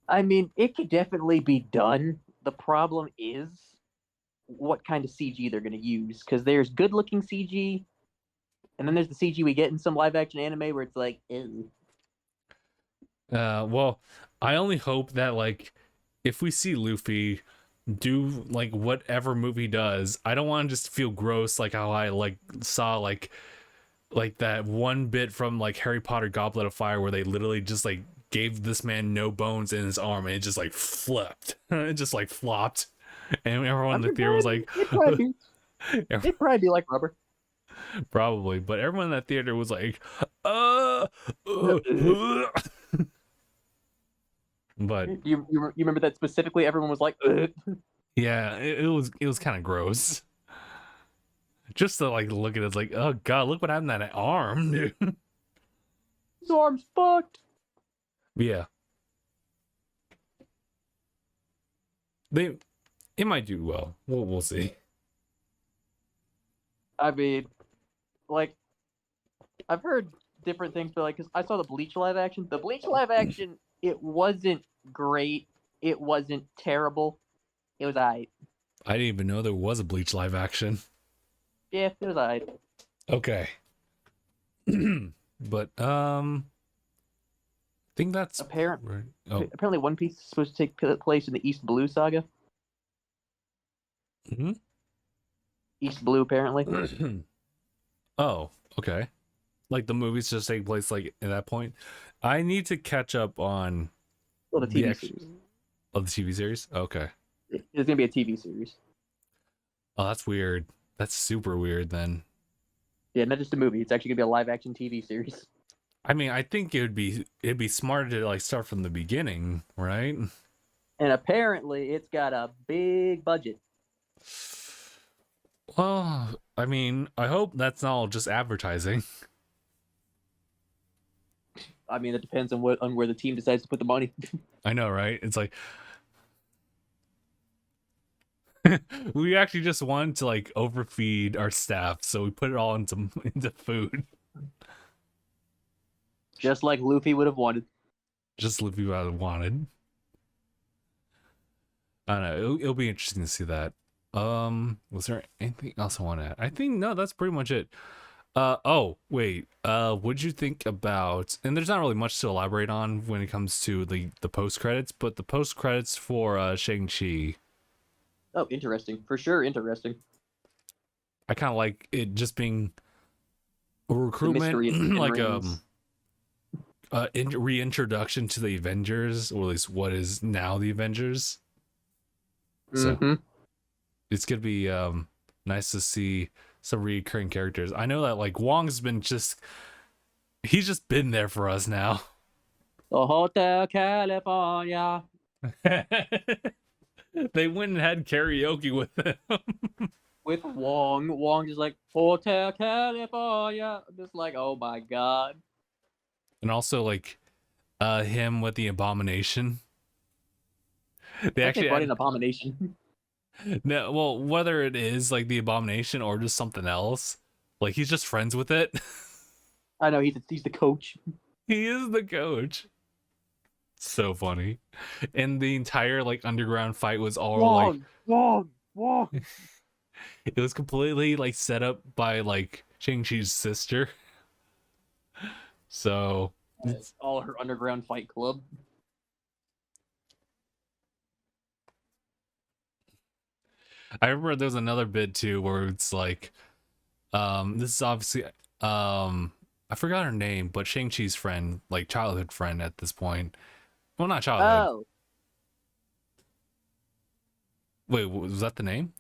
I mean, it could definitely be done. The problem is what kind of CG they're going to use. Because there's good-looking CG, and then there's the CG we get in some live-action anime where it's like, ew. Well, I only hope that like if we see Luffy do like whatever move he does, I don't want to just feel gross like how I like saw like that one bit from like Harry Potter Goblet of Fire where they literally just like gave this man no bones in his arm and it just like flipped. It just like flopped. And everyone in the theater was like it'd probably be like rubber. Probably, but everyone in that theater was like, uh. But you remember that specifically? Everyone was like, ugh. Yeah, it was kind of gross. Just to like look at it, it's like, oh god, look what happened to that arm, dude. His arm's fucked. Yeah, it might do well. We'll see. I mean, like, I've heard different things, but like, cause I saw the Bleach live action. The Bleach live action, it wasn't great. It wasn't terrible. It was alright. I didn't even know there was a Bleach live action. Yeah, it was alright. Okay. But I think that's apparently One Piece is supposed to take place in the East Blue saga. Mm-hmm. East Blue, apparently. Oh, okay. Like the movies just take place like at that point. I need to catch up on the TV series. Oh, the TV series? Okay. It's gonna be a TV series. Oh, that's weird. That's super weird then. Yeah, not just a movie. It's actually gonna be a live action TV series. I mean, I think it'd be smarter to like start from the beginning, right? And apparently it's got a big budget. Well, I mean, I hope that's not all just advertising. I mean, it depends on where the team decides to put the money. I know, right? It's like we actually just wanted to like overfeed our staff, so we put it all into food. Just like Luffy would have wanted. Just Luffy would have wanted. I don't know. It'll be interesting to see that. Was there anything else I want to add? I think no, that's pretty much it. Oh wait. What'd you think about? And there's not really much to elaborate on when it comes to the post credits, but the post credits for Shang-Chi. Oh, interesting. For sure, interesting. I kind of like it just being a recruitment, like reintroduction to the Avengers, or at least what is now the Avengers. So it's gonna be nice to see some recurring characters. I know that like Wong's been he's just been there for us now. The Hotel California. They went and had karaoke with him. With Wong. Wong just like, Hotel California. Just like, oh my god. And also like him with the Abomination. They actually brought in Abomination. No, well, whether it is like the Abomination or just something else, like he's just friends with it. I know, he's the coach. He is the coach. So funny. And the entire like underground fight was all Wong. It was completely like set up by like Shang-Chi's sister. So it's all her underground fight club. I remember there was another bit too where it's like this is obviously I forgot her name, but Shang-Chi's friend, like childhood friend at this point. Well, not childhood. Oh. Wait, was that the name?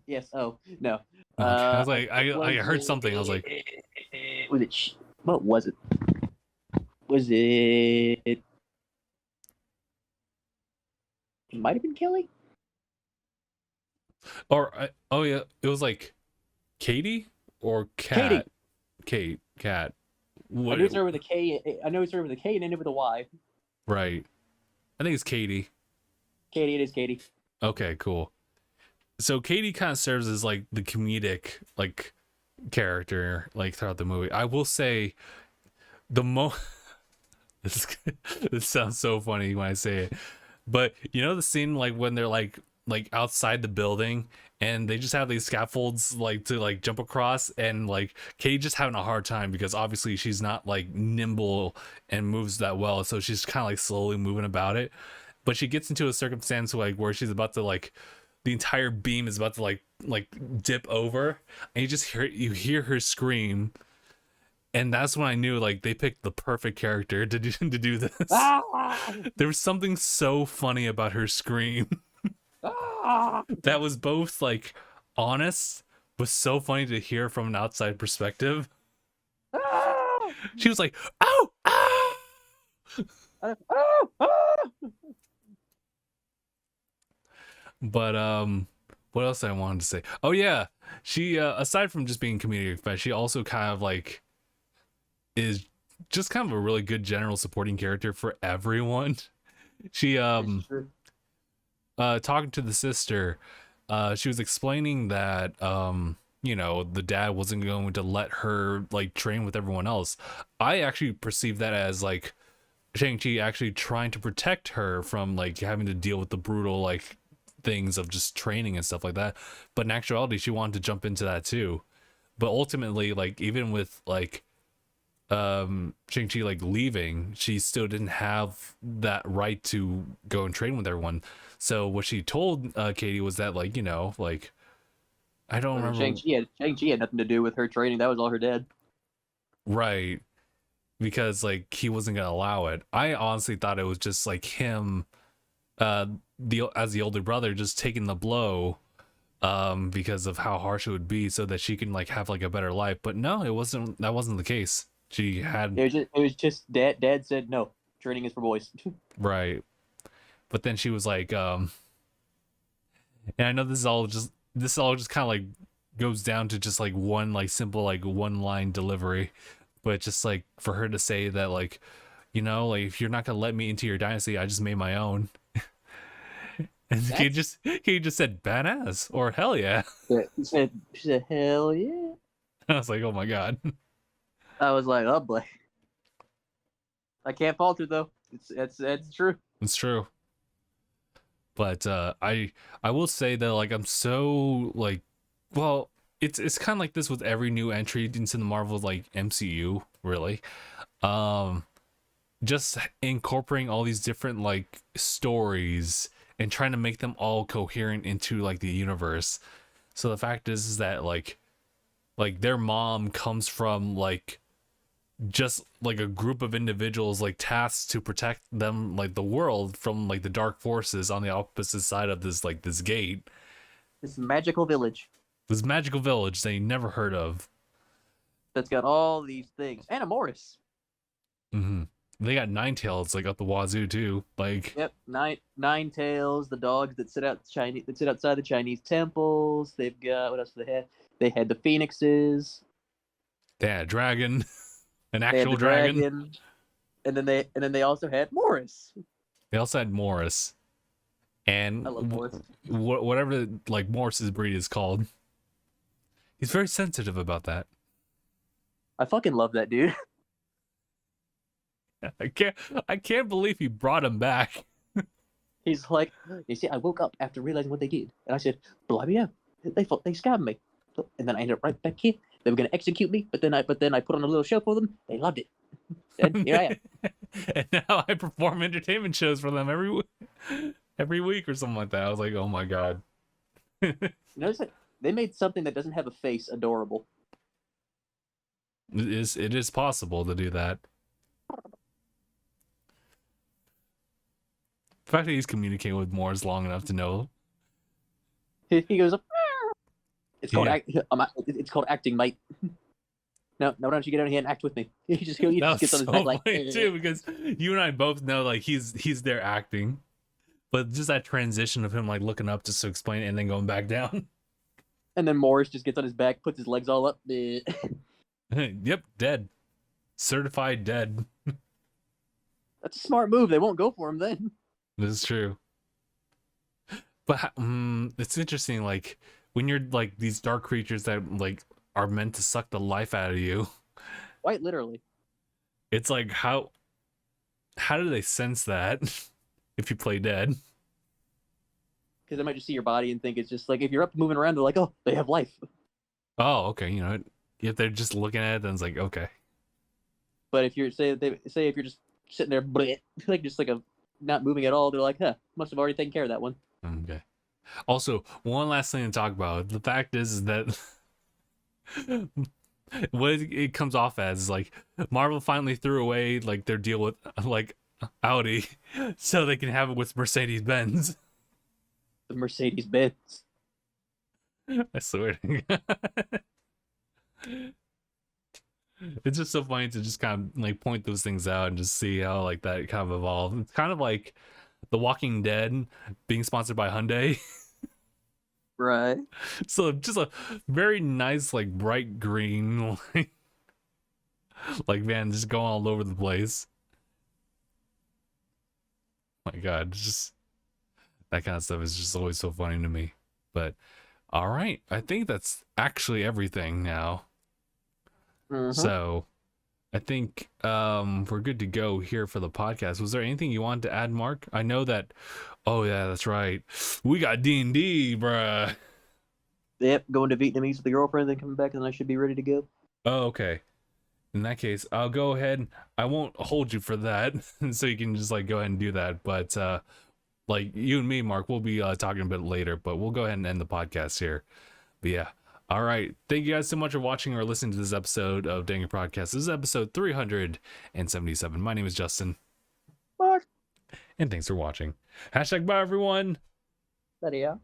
Yes. Oh, no. Okay. I was like, I heard something. I was like, was it? What was it? Was it? It might have been Kelly. Or oh yeah, it was like Katie or Cat. Cat. I knew it started with a K. I know it started with a K and ended with a Y. Right. I think it's Katie. Katie, it is Katie. Okay, cool. So Katie kind of serves as like the comedic like character like throughout the movie. I will say the this sounds so funny when I say it, but you know the scene like when they're like outside the building and they just have these scaffolds like to like jump across, and like Katie just having a hard time because obviously she's not like nimble and moves that well, so she's kind of like slowly moving about it. But she gets into a circumstance like where she's about to like the entire beam is about to like dip over, and you hear her scream, and that's when I knew like they picked the perfect character to do this. There was something so funny about her scream that was both like honest but so funny to hear from an outside perspective. She was like, "Oh, But what else I wanted to say? Oh yeah, she aside from just being comedic effect, she also kind of like is just kind of a really good general supporting character for everyone. She talking to the sister, she was explaining that you know, the dad wasn't going to let her like train with everyone else. I actually perceived that as like Shang-Chi actually trying to protect her from like having to deal with the brutal like things of just training and stuff like that. But in actuality, she wanted to jump into that too. But ultimately, like even with like Shang-Chi like leaving, she still didn't have that right to go and train with everyone. So what she told Katie was that like, you know, like I don't remember. Shang-Chi had nothing to do with her training. That was all her dad. Right. Because like he wasn't gonna allow it. I honestly thought it was just like him as the older brother just taking the blow because of how harsh it would be so that she can like have like a better life. But no, that wasn't the case. She had it was just dad said no, training is for boys. Right. But then she was like and I know this all just kind of like goes down to just like one like simple like one line delivery, but just like for her to say that like, you know, like if you're not gonna let me into your dynasty, I just made my own. And he just said badass or hell yeah. She said hell yeah. I was like, oh my god. I was like, oh boy. I can't falter though. It's true. It's true. But I will say that like I'm so like, well, it's kind of like this with every new entry into the Marvel like MCU really. Just incorporating all these different like stories and trying to make them all coherent into like the universe. So the fact is that like their mom comes from like just like a group of individuals like tasked to protect them like the world from like the dark forces on the opposite side of this like this gate. This magical village. This magical village they never heard of. That's got all these things. And a Morris. Mm-hmm. They got Nine Tails like up the wazoo too. Like yep, nine tails, the dogs that sit outside the Chinese temples. They've got what else do they have? They had the phoenixes. They had a dragon. An actual dragon. And then they also had Morris. They also had Morris. And I love Morris. Whatever like Morris's breed is called. He's very sensitive about that. I fucking love that dude. I can't believe he brought him back. He's like, you see, I woke up after realizing what they did, and I said, "Bloody hell, they scammed me," and then I ended up right back here. They were going to execute me, but then I put on a little show for them. They loved it. And here I am. And now I perform entertainment shows for them every week or something like that. I was like, oh my god. Notice that they made something that doesn't have a face adorable. It is possible to do that. The fact that he's communicating with Morris long enough to know. He goes up. It's called acting, mate. No, why don't you get out here and act with me? He just gets on his back like too, because you and I both know like he's there acting. But just that transition of him like looking up just to explain it and then going back down. And then Morris just gets on his back, puts his legs all up. Yep, dead. Certified dead. That's a smart move. They won't go for him then. This is true. But it's interesting, like when you're like these dark creatures that like are meant to suck the life out of you. Quite literally. It's like how do they sense that if you play dead? Because they might just see your body and think it's just like if you're up moving around, they're like, oh, they have life. Oh, okay. You know, if they're just looking at it, then it's like okay. But if you're if you're just sitting there, like just like a not moving at all, they're like, huh, must have already taken care of that one. Okay. Also, one last thing to talk about. The fact is that what it comes off as is like Marvel finally threw away like their deal with like Audi, so they can have it with Mercedes Benz. The Mercedes Benz. I swear. To God. It's just so funny to just kind of like point those things out and just see how like that kind of evolved. It's kind of like The Walking Dead being sponsored by Hyundai. Right. So just a very nice like bright green like man just going all over the place. My God, just that kind of stuff is just always so funny to me. But all right, I think that's actually everything now. So I think we're good to go here for the podcast. Was there anything you wanted to add, Mark? I know that. Oh yeah, that's right. We got D&D, bruh. Yep, going to Vietnamese with the girlfriend, then coming back, and I should be ready to go. Oh, okay. In that case, I'll go ahead. I won't hold you for that, so you can just like go ahead and do that. But like you and me, Mark, we'll be talking a bit later. But we'll go ahead and end the podcast here. But yeah. All right. Thank you guys so much for watching or listening to this episode of DangIT Prodcast. This is episode 377. My name is Justin. Mark. And thanks for watching. #bye, everyone. That yeah.